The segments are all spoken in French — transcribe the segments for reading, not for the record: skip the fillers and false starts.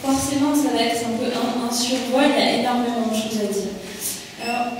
forcément, ça va être un peu un survol, il y a énormément de choses à dire. Alors,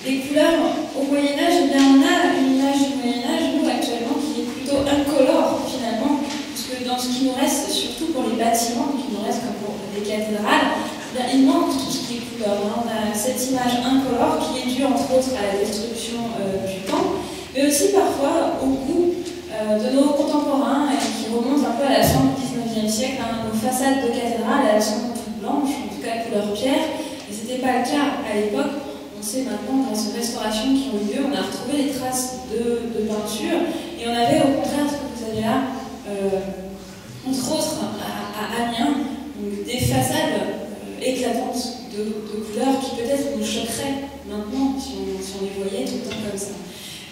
les couleurs, au Moyen-Âge, eh bien, on a une image du Moyen-Âge, nous, actuellement, qui est plutôt incolore, finalement, puisque dans ce qui nous reste, surtout pour les bâtiments, qui nous reste comme pour les cathédrales, eh bien, il manque tout ce qui est couleur. On a cette image incolore qui est due, entre autres, à la destruction du temps, mais aussi parfois au goût de nos contemporains, qui remontent un peu à la fin du XIXe siècle. Nos façades de cathédrales, elles sont toutes blanches, en tout cas couleur pierre, et ce n'était pas le cas à l'époque. On sait maintenant, grâce aux restaurations qui ont eu lieu, on a retrouvé des traces de peinture, et on avait au contraire ce que vous avez là, entre autres à Amiens, donc des façades éclatantes de couleurs qui peut-être nous choqueraient maintenant si on les voyait tout le temps comme ça.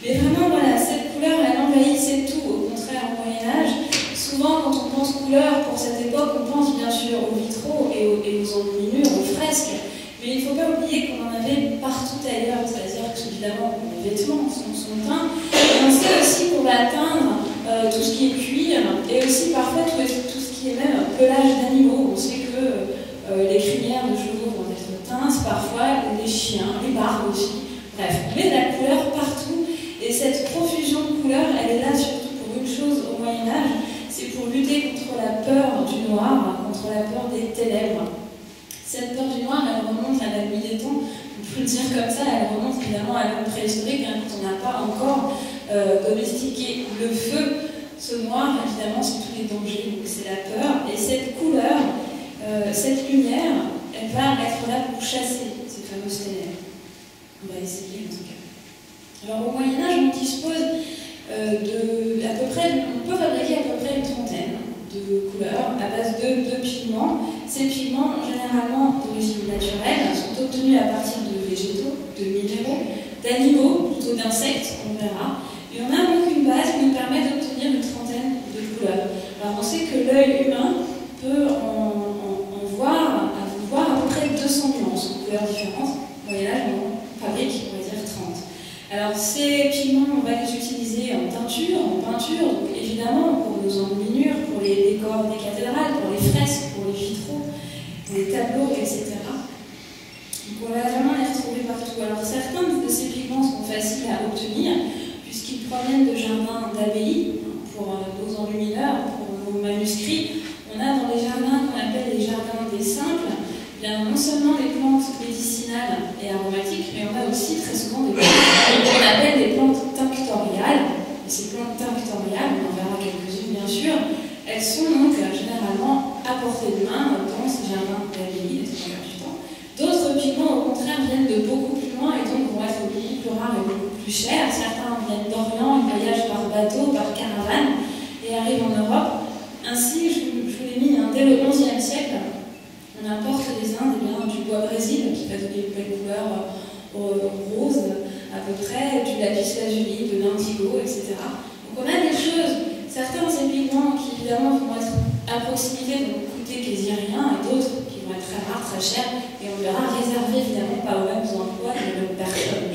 Mais vraiment, voilà, cette couleur, elle envahissait tout, au contraire au Moyen-Âge. Souvent, quand on pense couleur pour cette époque, on pense bien sûr aux vitraux et aux enluminures, aux fresques. Mais il ne faut pas oublier qu'on en avait partout ailleurs, c'est-à-dire qu'évidemment, les vêtements sont teints, et on sait aussi qu'on va teindre tout ce qui est cuir, et aussi parfois tout ce qui est même pelage d'animaux. On sait que les crinières de chevaux vont être teintes, parfois les chiens, les barbes aussi. Bref, on met de la couleur partout, et cette profusion de couleurs, elle est là surtout pour une chose au Moyen-Âge, c'est pour lutter contre la peur du noir, contre la peur des ténèbres. Cette peur du noir, elle remonte à la nuit des temps, on peut le dire comme ça, elle remonte évidemment à l'homme préhistorique, quand on n'a pas encore domestiqué le feu. Ce noir, évidemment, c'est tous les dangers, donc c'est la peur. Et cette couleur, cette lumière, elle va être là pour chasser ces fameuses ténèbres. On va essayer en tout cas. Alors au Moyen-Âge, on dispose à peu près, on peut fabriquer à peu près une trentaine de couleurs à base de pigments. Ces pigments, généralement d'origine naturelle, sont obtenus à partir de végétaux, de minéraux, d'animaux, plutôt d'insectes, on verra. Et on a donc une base qui nous permet d'obtenir une trentaine de couleurs. Alors on sait que l'œil humain peut en voir à peu près 200 nuances de couleurs différentes. Au Moyen-Âge, on fabrique, on va dire 30. Alors ces pigments, on va les utiliser en teinture, en peinture, donc évidemment pour nos enluminures, pour les décors des cathédrales, pour les fresques, pour les vitraux, pour les tableaux, etc. Donc on va vraiment les retrouver partout. Alors certains de ces pigments sont faciles à obtenir, puisqu'ils proviennent de jardins d'abbayes, pour nos enlumineurs, pour nos manuscrits. On a dans les jardins qu'on appelle les jardins des simples, bien, non seulement des plantes médicinales et aromatiques, mais on a aussi très souvent des plantes qu'on appelle des plantes tinctoriales. Et ces plantes tinctoriales, on en verra quelques-unes bien sûr, elles sont donc généralement à portée de main dans ces jardins d'abbaye, les trois quarts du temps. D'autres pigments, au contraire, viennent de beaucoup plus loin et donc vont être beaucoup plus rares et beaucoup plus chers. Certains viennent d'Orient, ils voyagent par bateau, par caravane et arrivent en Europe. Ainsi, je vous l'ai mis, dès le XIe siècle, on importe des Indes du bois brésil qui va donner une belle couleur rose à peu près, du lapis lazuli, de l'indigo, etc. Donc on a des choses, certains de ces pigments qui évidemment vont être à proximité, donc coûter quasi rien, et d'autres qui vont être très rares, très chers, et on verra réservés évidemment pas aux mêmes emplois que les mêmes personnes.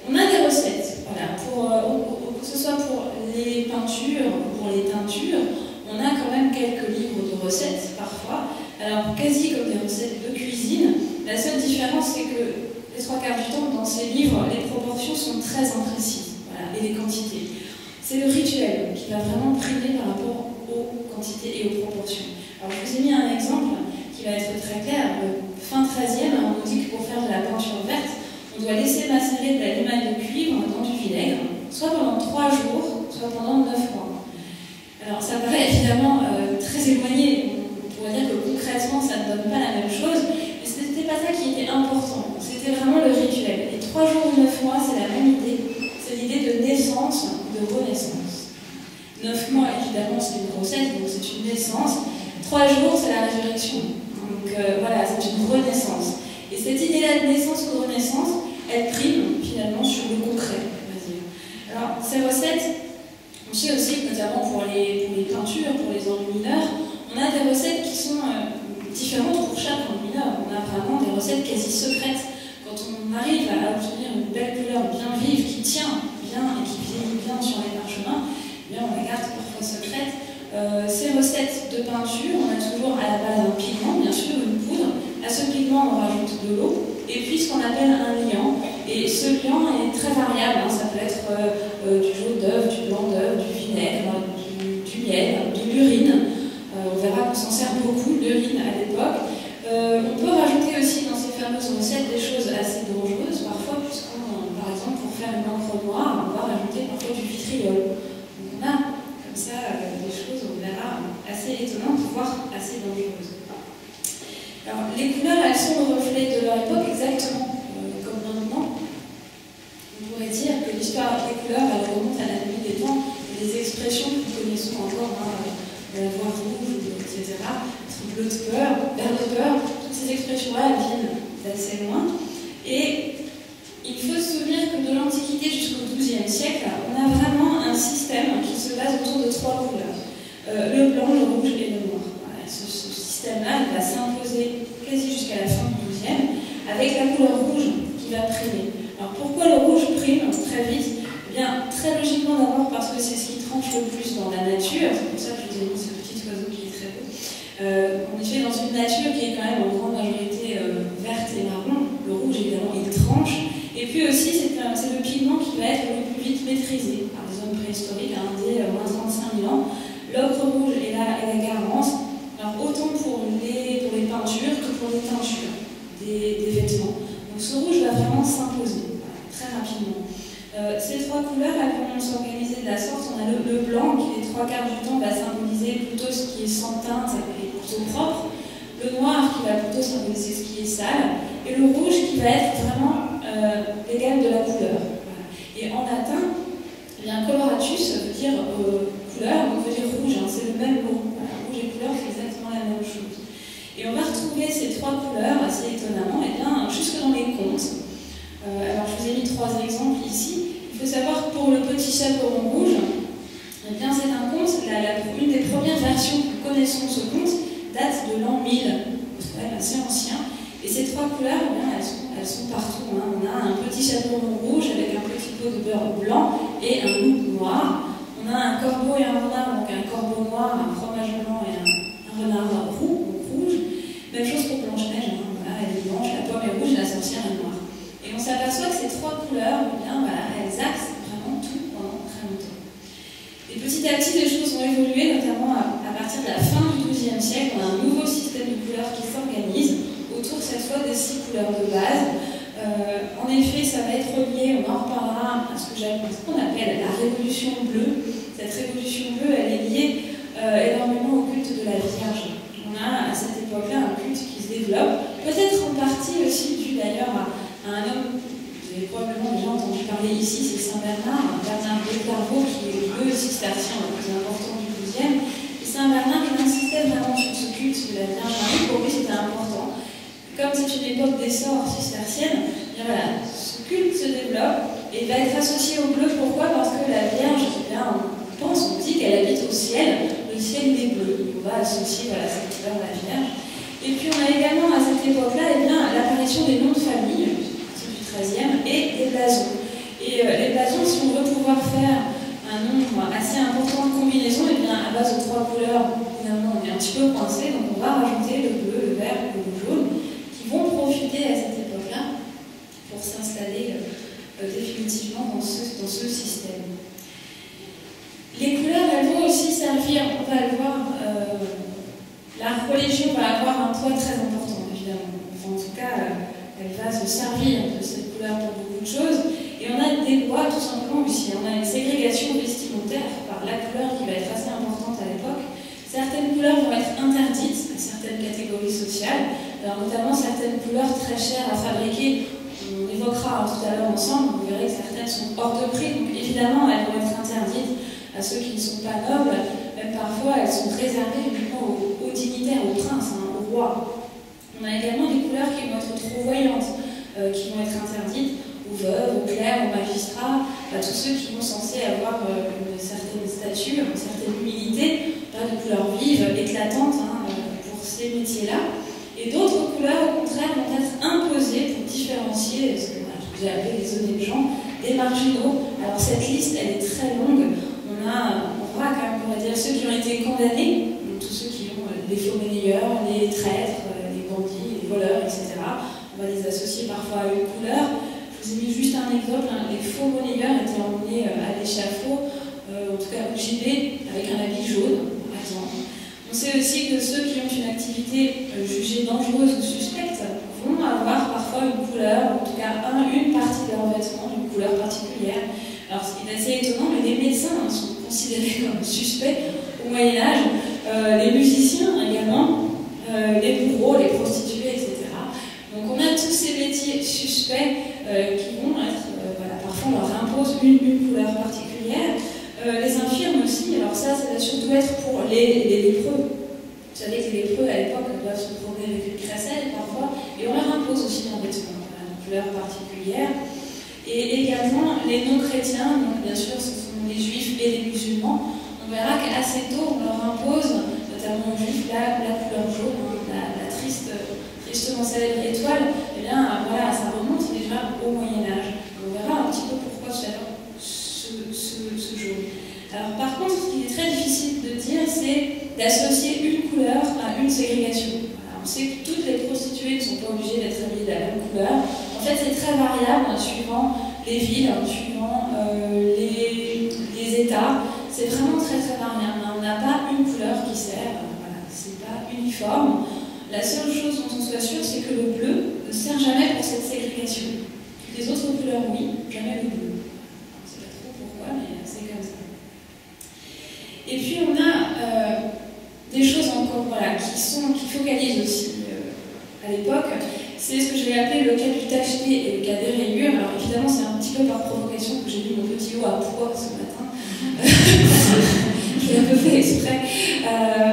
On a des recettes, voilà, que ce soit pour les peintures ou pour les teintures, on a quand même quelques livres de recettes parfois. Alors, quasi comme des recettes de cuisine, la seule différence, c'est que les trois quarts du temps, dans ces livres, les proportions sont très imprécises, voilà, et les quantités. C'est le rituel qui va vraiment primer par rapport aux quantités et aux proportions. Alors, je vous ai mis un exemple qui va être très clair. Fin 13e, on nous dit que pour faire de la peinture verte, on doit laisser macérer de la limaille de cuivre dans du vinaigre, soit pendant 3 jours, soit pendant 9 mois. Alors, ça paraît évidemment très éloigné. On pourrait dire que concrètement, ça ne donne pas la même chose, mais ce n'était pas ça qui était important. C'était vraiment le rituel. Et 3 jours ou 9 mois, c'est la même idée. C'est l'idée de naissance, de renaissance. 9 mois, évidemment, c'est une grossesse, donc c'est une naissance. 3 jours, c'est la résurrection. Donc voilà, c'est une renaissance. Et cette idée-là de naissance ou de renaissance, elle prime finalement sur le concret, on va dire. Alors, ces recettes, on sait aussi que notamment pour les peintures, pour les enlumineurs, on a des recettes qui sont différentes pour chaque enlumineur. On a vraiment des recettes quasi secrètes. Quand on arrive à obtenir une belle couleur bien vive, qui tient bien et qui vieillit bien sur les parchemins, eh bien on la garde parfois secrète. Ces recettes de peinture, on a toujours à la base un pigment, bien sûr, une poudre. À ce pigment, on rajoute de l'eau, et puis ce qu'on appelle un liant. Et ce liant est très variable, hein. Ça peut être du jaune d'œuf, du blanc d'œuf, du vinaigre, du miel, de l'urine. On verra qu'on s'en sert beaucoup, l'urine à l'époque. On peut rajouter aussi dans ces fameuses recettes des choses assez dangereuses, parfois, puisqu'on, par exemple, pour faire une encre noire, on va rajouter parfois du vitriol. Donc on a comme ça des choses, on verra, assez étonnantes, voire assez dangereuses. Alors, les couleurs, elles sont le reflet de leur époque exactement comme maintenant. On pourrait dire que l'histoire des couleurs, elle remonte à la nuit des temps, et les expressions que nous connaissons encore, hein, la voix rouge, etc., bleu de peur, vert de peur, toutes ces expressions-là, elles viennent d'assez loin. Et il faut se souvenir que de l'Antiquité jusqu'au XIIe siècle, on a vraiment un système qui se base autour de trois couleurs. Le blanc, le rouge et le noir. Voilà, ce système-là, il va s'imposer quasi jusqu'à la fin du XIIe, avec la couleur rouge qui va primer. Alors pourquoi le rouge prime très vite? Eh bien, très logiquement d'abord parce que c'est ce qui tranche le plus dans la nature, c'est pour ça que je vous ai mis ce petit oiseau qui est très beau. On est fait dans une nature qui est quand même en grande majorité verte et marron. Le rouge, évidemment, il tranche. Et puis aussi, c'est le pigment qui va être le plus vite maîtrisé par les hommes préhistoriques, hein, dès moins 35 000 ans. L'ocre rouge est la garance, alors autant pour les peintures que pour les teintures des vêtements. Donc ce rouge va vraiment s'imposer, voilà, très rapidement. Ces trois couleurs, elles vont s'organiser de la sorte. On a le blanc qui, les trois quarts du temps, va symboliser plutôt ce qui est sans teinte et plutôt propre. Le noir qui va plutôt symboliser ce qui est sale. Et le rouge qui va être vraiment l'égal de la couleur. Voilà. Et en latin, eh bien, coloratus veut dire couleur, donc veut dire rouge, hein, c'est le même mot. Voilà, rouge et couleur, c'est exactement la même chose. Et on va retrouver ces trois couleurs assez étonnamment, eh bien, jusque dans les contes. Alors je vous ai mis trois exemples ici. Il faut savoir que pour le petit chaperon rouge, eh bien, c'est un conte, une des premières versions que nous connaissons de ce conte date de l'an 1000, c'est quand même assez ancien. Et ces trois couleurs, eh bien, elles sont partout. Hein. On a un petit chaperon rouge avec un petit pot de beurre blanc et un loup noir. On a un corbeau et un renard, donc un corbeau noir, un fromage blanc et un renard roux, donc rouge. Même chose pour Blanche-Neige, hein. Voilà, elle est blanche, la pomme est rouge, la sorcière est noire. Et on s'aperçoit que ces trois couleurs, eh bien, voilà, elles axent vraiment tout pendant très longtemps. Et petit à petit, les choses ont évolué, notamment à partir de la fin du XIIe siècle. On a un nouveau système de couleurs qui s'organise autour cette fois des 6 couleurs de base. En effet, ça va être relié, on en reparlera, à ce qu'on appelle la révolution bleue. Cette révolution bleue, elle est liée énormément au culte de la Vierge. On a à cette époque-là un culte qui se développe, peut-être en partie aussi dû d'ailleurs à un homme, vous avez probablement déjà entendu parler ici, c'est Saint Bernard, Bernard de Clairvaux, qui est le cistercien le plus important du XIIe. Et Saint Bernard, il insistait vraiment sur ce culte de la Vierge Marie, pour lui c'était important. Comme c'est une époque d'essor cistercienne, bien voilà, ce culte se développe et va être associé au bleu. Pourquoi? Parce que la Vierge, eh bien, on dit qu'elle habite au ciel, le ciel des bleus. On va associer voilà, cette couleur à la Vierge. Et puis on a également à cette époque-là eh l'apparition des noms de famille, du XIIIe, et des blasons. Et les blasons, si on veut pouvoir faire un nombre assez important de combinaisons, eh bien, à base de trois couleurs, finalement, on est un petit peu coincé, donc on va rajouter le bleu, le vert et le jaune, qui vont profiter à cette époque-là pour s'installer définitivement dans ce système. Les couleurs, elles vont aussi servir, on va le voir, la religion va avoir un poids très important, évidemment. Enfin, en tout cas, elle va se servir de cette couleur pour beaucoup de choses. Et on a des lois tout simplement aussi. On a une ségrégation vestimentaire par la couleur qui va être assez importante à l'époque. Certaines couleurs vont être interdites à certaines catégories sociales, alors notamment certaines couleurs très chères à fabriquer. On évoquera tout à l'heure ensemble, vous verrez que certaines sont hors de prix, donc évidemment elles vont être interdites à ceux qui ne sont pas nobles. Même parfois elles sont réservées uniquement aux dignitaires, aux princes, hein, aux rois. On a également des couleurs qui vont être trop voyantes, qui vont être interdites aux veuves, aux clercs, aux magistrats, à tous ceux qui vont censés avoir une certaine stature, une certaine humilité, de couleurs vives, éclatantes hein, pour ces métiers-là. Et d'autres couleurs, au contraire, vont être imposées pour différencier ce que j'ai appelé les honnêtes gens des marginaux. Alors cette liste, elle est très longue. On vrac, hein, on pourrait dire ceux qui ont été condamnés, donc tous ceux qui ont les faux monnayeurs, les traîtres, les bandits, les voleurs, etc. On va les associer parfois à une couleur. Je vous ai mis juste un exemple, hein. Les faux monnayeurs étaient emmenés à l'échafaud, en tout cas au gibet, avec un habit jaune, par exemple. On sait aussi que ceux qui ont une activité jugée dangereuse ou suspecte vont avoir parfois une couleur, en tout cas une partie de leur vêtement, d'une couleur particulière. Alors ce qui est assez étonnant, mais les médecins sont considérés comme suspects au Moyen-Âge, les musiciens également, les bourreaux, les prostituées, etc. Donc on a tous ces métiers suspects qui vont être, voilà, parfois on leur impose une couleur particulière. Les infirmes aussi, alors ça va surtout être pour les lépreux. Vous savez que les lépreux à l'époque doivent se promener avec une crécelle parfois, et on leur impose aussi un vêtement, voilà, une couleur particulière. Et également les non-chrétiens, donc bien sûr ce sont les juifs et les musulmans. On verra qu'assez tôt on leur impose, notamment aux juifs, la couleur jaune, la tristement célèbre étoile. Et bien voilà, ça remonte déjà au Moyen-Âge. On verra un petit peu pourquoi ce jaune. Alors par contre, ce qui est très difficile de dire, c'est d'associer une couleur à une ségrégation. Voilà, on sait que toutes les prostituées ne sont pas obligées d'être habillées de la même couleur. En fait, c'est très variable suivant les villes, suivant les États. C'est vraiment très très variable. On n'a pas une couleur qui sert, voilà, c'est pas uniforme. La seule chose dont on soit sûr, c'est que le bleu ne sert jamais pour cette ségrégation. Les autres couleurs, oui, jamais le bleu. Je ne sais pas trop pourquoi, mais c'est comme ça. Et puis on a des choses encore, voilà, qui focalisent aussi à l'époque. C'est ce que je vais appeler le cas du tacheté et le cas des rayures. Alors évidemment, c'est un petit peu par provocation que j'ai mis mon petit haut à poids ce matin. Je l'ai un peu fait exprès.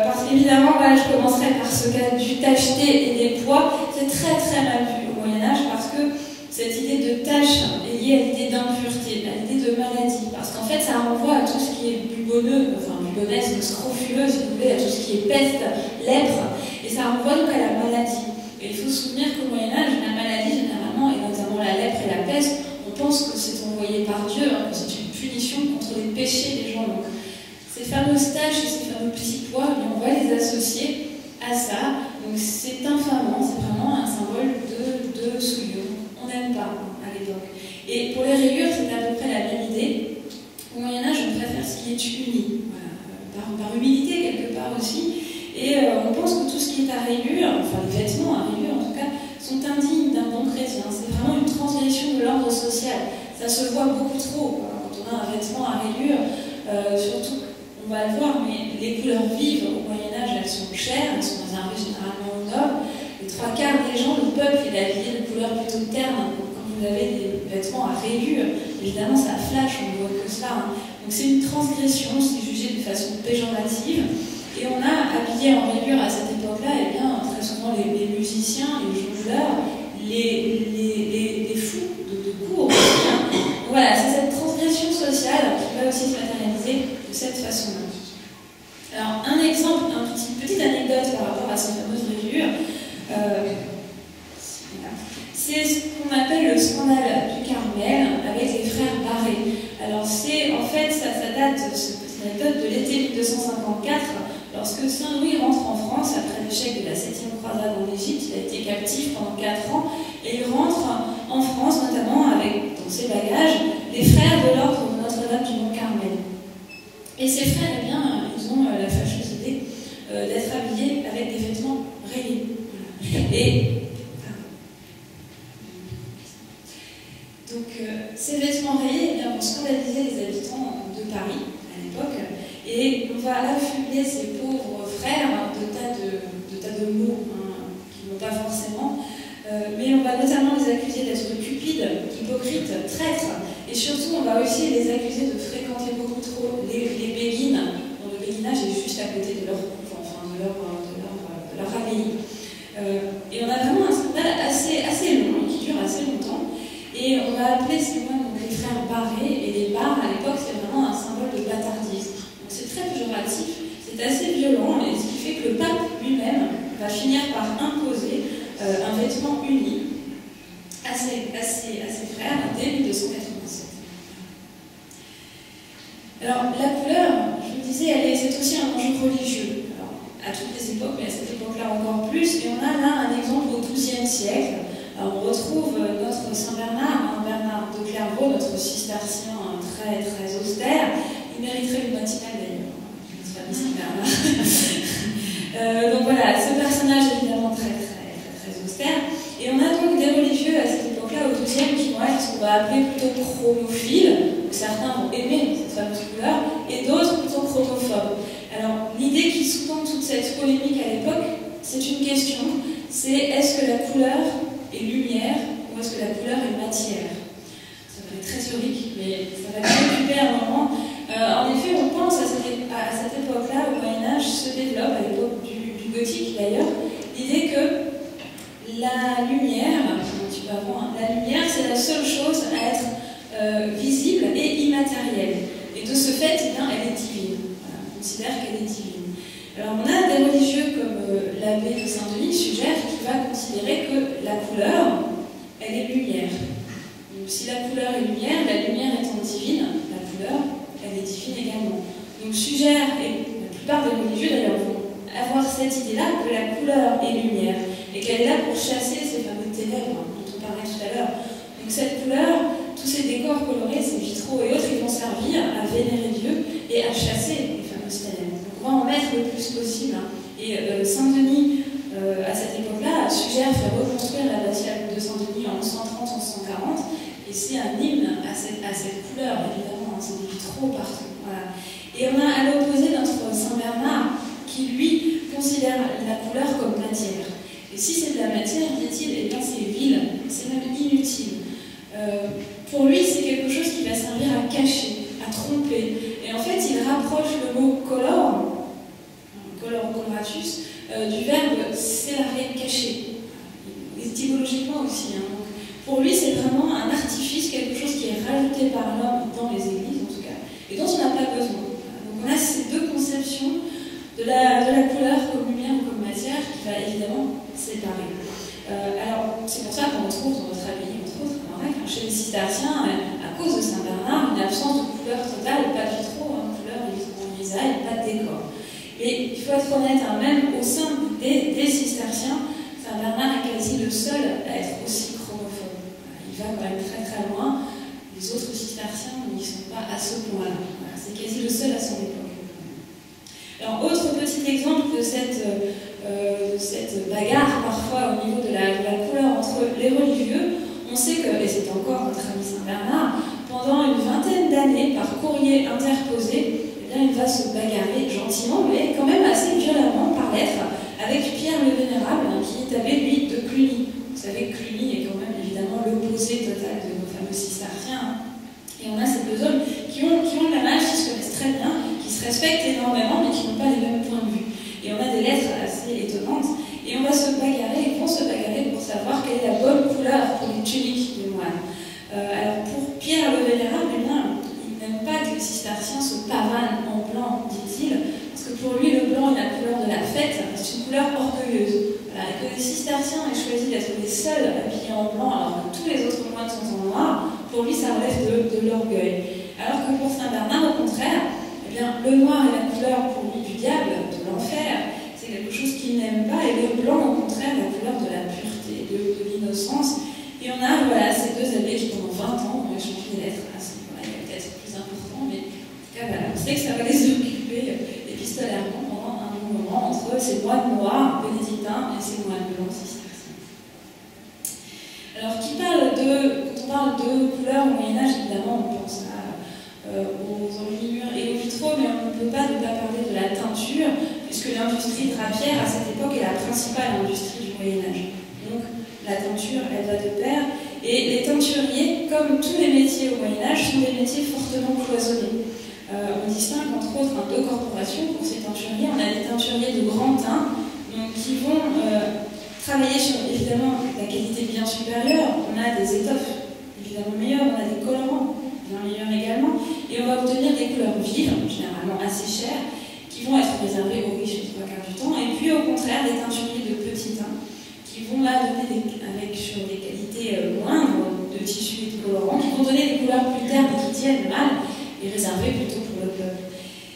Parce qu'évidemment, voilà, je commencerai par ce cas du tacheté et des poids. C'est très très mal vu au Moyen-Âge parce que cette idée de tache est liée à l'idée d'impureté, à l'idée de maladie. Parce qu'en fait, ça renvoie à tout ce qui est bubonneux, enfin bubonnesque, scrofuleux, si vous voulez, à tout ce qui est peste, lèpre. Et ça renvoie donc à la maladie. Et il faut se souvenir qu'au Moyen-Âge, la maladie, généralement, et notamment la lèpre et la peste, on pense que c'est envoyé par Dieu, hein, que c'est une punition contre les péchés des gens. Donc, ces fameuses taches et ces fameux petits pois, on va les associer à ça. Donc, c'est infamant, c'est vraiment un symbole de souillure. On n'aime pas à l'époque. Et pour les rayures, c'est à peu près la même idée. Au Moyen-Âge, on préfère ce qui est uni, voilà, par humilité quelque part aussi. Et on pense que tout ce qui est à rayures, enfin les vêtements à rayures en tout cas, sont indignes d'un bon chrétien. C'est vraiment une transgression de l'ordre social. Ça se voit beaucoup trop quand on a un vêtement à rayures. Surtout, on va le voir, mais les couleurs vives au Moyen-Âge, elles sont chères, elles sont réservées généralement aux nobles. Les trois quarts des gens, le peuple, il est habillé de couleurs plutôt ternes. Donc, quand vous avez des vêtements à rayures, évidemment ça flash, on ne voit que ça. Hein. Donc c'est une transgression, c'est jugé de façon péjorative. Et on a habillé en rayures à cette époque-là, eh bien, très souvent les musiciens, les jongleurs, les fous de cour. Hein. Voilà, c'est cette transgression sociale qui va aussi se matérialiser de cette façon-là. Alors, un exemple, une petite anecdote par rapport à ces fameuses rayures, c'est ce qu'on appelle le scandale du Carmel avec les frères Barré. Alors, c'est, en fait, ça date, cette petite anecdote, de l'été 1254. Lorsque Saint-Louis rentre en France, après l'échec de la 7e croisade en Égypte, il a été captif pendant 4 ans, et il rentre en France, notamment avec, dans ses bagages, les frères de l'ordre de Notre-Dame du Mont-Carmel. Et ces frères, eh bien, ils ont la fâcheuse idée d'être habillés avec des vêtements rayés. Et donc, ces vêtements rayés, eh bien, vont scandaliser les habitants de Paris à l'époque. Et on va affubler ces pauvres frères de tas de mots hein, qui n'ont pas forcément, mais on va notamment les accuser d'être cupides, hypocrites, traîtres, et surtout on va aussi les accuser de fréquenter beaucoup trop les béguines, dont le béguinage est juste à côté de leur couvent, enfin de leur abbaye. Et on a vraiment un scandale assez long, qui dure assez longtemps, et on va appeler ces moines donc les frères Barré, et les barres à l'époque c'est vraiment un symbole de bâtardisme. C'est très péjoratif, c'est assez violent, et ce qui fait que le pape lui-même va finir par imposer un vêtement uni à ses frères dès 1287. Alors la couleur, je vous disais, toutes les époques, mais à cette époque-là encore plus. Et on a là un exemple au XIIe siècle. Alors, on retrouve notre Saint Bernard, Bernard de Clairvaux, notre cistercien très, très austère. Il mériterait une matinale d'ailleurs, notre ami Saint Bernard. Donc voilà, ce personnage évidemment très austère. Et on a donc des religieux à cette époque-là, au XIIe, qui vont être ce qu'on va appeler plutôt chromophiles. Certains vont aimer cette fameuse couleur, et d'autres plutôt chromophobes. Alors, l'idée qui sous-tend toute cette polémique à l'époque, c'est une question, c'est est-ce que la couleur est lumière ou est-ce que la couleur est matière? Ça va être très théorique, mais ça va nous occuper un moment. En effet, on pense à cette époque-là, au Moyen-Âge, se développe, à l'époque du gothique d'ailleurs, l'idée que la lumière, la lumière, c'est la seule chose à être visible et immatérielle. Et de ce fait, eh bien, elle est divine. Voilà, on considère qu'elle est divine. Alors, on a des religieux comme l'abbé de Saint-Denis suggère qui va considérer que la couleur, elle est lumière. Donc, si la couleur est lumière, la lumière étant divine, la couleur, elle est divine également. Donc, suggère, et la plupart des religieux d'ailleurs vont avoir cette idée-là que la couleur est lumière et qu'elle est là pour chasser ces fameux ténèbres dont on parlait tout à l'heure. Donc cette couleur, tous ces décors colorés, ces vitraux et autres, ils vont servir à vénérer Dieu et à chasser les fameuses ténèbres. Donc on va en mettre le plus possible. Et Saint-Denis, à cette époque-là, suggère faire reconstruire la l'abbatiale de Saint-Denis en 1130-1140. Et c'est un hymne à cette couleur, évidemment, c'est des vitraux partout. Voilà. Et on a à l'opposé notre Saint Bernard, qui lui considère la couleur comme matière. Et si c'est de la matière, dit-il, eh bien c'est vil, c'est même inutile. Pour lui, c'est quelque chose qui va servir à cacher, à tromper. Et en fait, il rapproche le mot color, coloratus, du verbe célare, cacher. Étymologiquement aussi. Hein. Donc, pour lui, c'est vraiment un artifice, quelque chose qui est rajouté par l'homme dans les églises, en tout cas, et dont on n'a pas besoin. Donc on a ces deux conceptions de la couleur comme lumière ou comme matière qui va évidemment séparer. Alors, c'est pour ça qu'on retrouve dans notre abbaye, entre autres, chez les cisterciens, à cause de Saint Bernard, une absence de couleur totale, pas de vitraux, couleur en grisaille, pas de décor. Et il faut être honnête, même au sein des cisterciens, Saint Bernard est quasi le seul à être aussi chromophobe. Il va quand même très loin. Les autres cisterciens n'y sont pas à ce point-là. Voilà, c'est quasi le seul à son époque. Alors, autre petit exemple de cette bagarre parfois au niveau de la couleur entre les religieux, on sait que, et c'est encore notre ami Saint Bernard, pendant une vingtaine d'années, par courrier interposé, eh bien, il va se bagarrer gentiment, mais quand même assez violemment par lettre, avec Pierre le Vénérable, qui est abbé, lui, de Cluny. Vous savez que Cluny est quand même évidemment l'opposé total de nos fameux cisterciens. Et on a ces deux hommes qui ont la mage, qui se connaissent très bien, qui se respectent énormément, mais qui n'ont pas les mêmes points de vue. Et on a des lettres assez étonnantes. Et on va se bagarrer, ils vont se bagarrer pour savoir quelle est la bonne couleur pour les tuniques des moines. Alors pour Pierre le Vénérable, eh bien, il n'aime pas que les cisterciens se pavanent en blanc, dit-il, parce que pour lui, le blanc est la couleur de la fête, c'est une couleur orgueilleuse. Voilà, et que les cisterciens aient choisi d'être les seuls habillés en blanc, alors que tous les autres moines sont en noir, pour lui, ça relève de l'orgueil. Alors que pour Saint Bernard, au contraire, eh bien, le noir est la couleur pour lui du diable, de l'enfer. C'est quelque chose qu'il n'aime pas, et le blanc, au contraire, la couleur de la pureté, de l'innocence. Et on a voilà, ces deux abbés qui, pendant 20 ans, ont échangé des lettres. À ce moment-là, il y a peut-être plus important, mais en tout cas, voilà, on sait que ça va les occuper épistolairement pendant un bon moment entre ces moines noirs, bénédictins, et ces moines blancs cisterciens. Alors, quand on parle de couleur au Moyen-Âge, évidemment, on pense aux enluminures et aux vitraux, mais on ne peut pas ne pas parler de la teinture, puisque l'industrie drapière, à cette époque, est la principale industrie du Moyen-Âge. Donc, la teinture, elle va de pair. Et les teinturiers, comme tous les métiers au Moyen-Âge, sont des métiers fortement cloisonnés. On distingue entre autres deux corporations pour ces teinturiers. On a des teinturiers de grand teint, donc, qui vont travailler sur, évidemment, la qualité bien supérieure. On a des étoffes, évidemment meilleures, on a des colorants, bien meilleurs également, et on va obtenir des couleurs vives, généralement assez chères, qui vont être réservées aux riches les 3/4 du temps, et puis au contraire des teinturiers de petit teint, qui vont là donner sur des qualités moindres de tissus et de colorants, qui vont donner des couleurs plus ternes et qui tiennent mal, et réservées plutôt pour le peuple.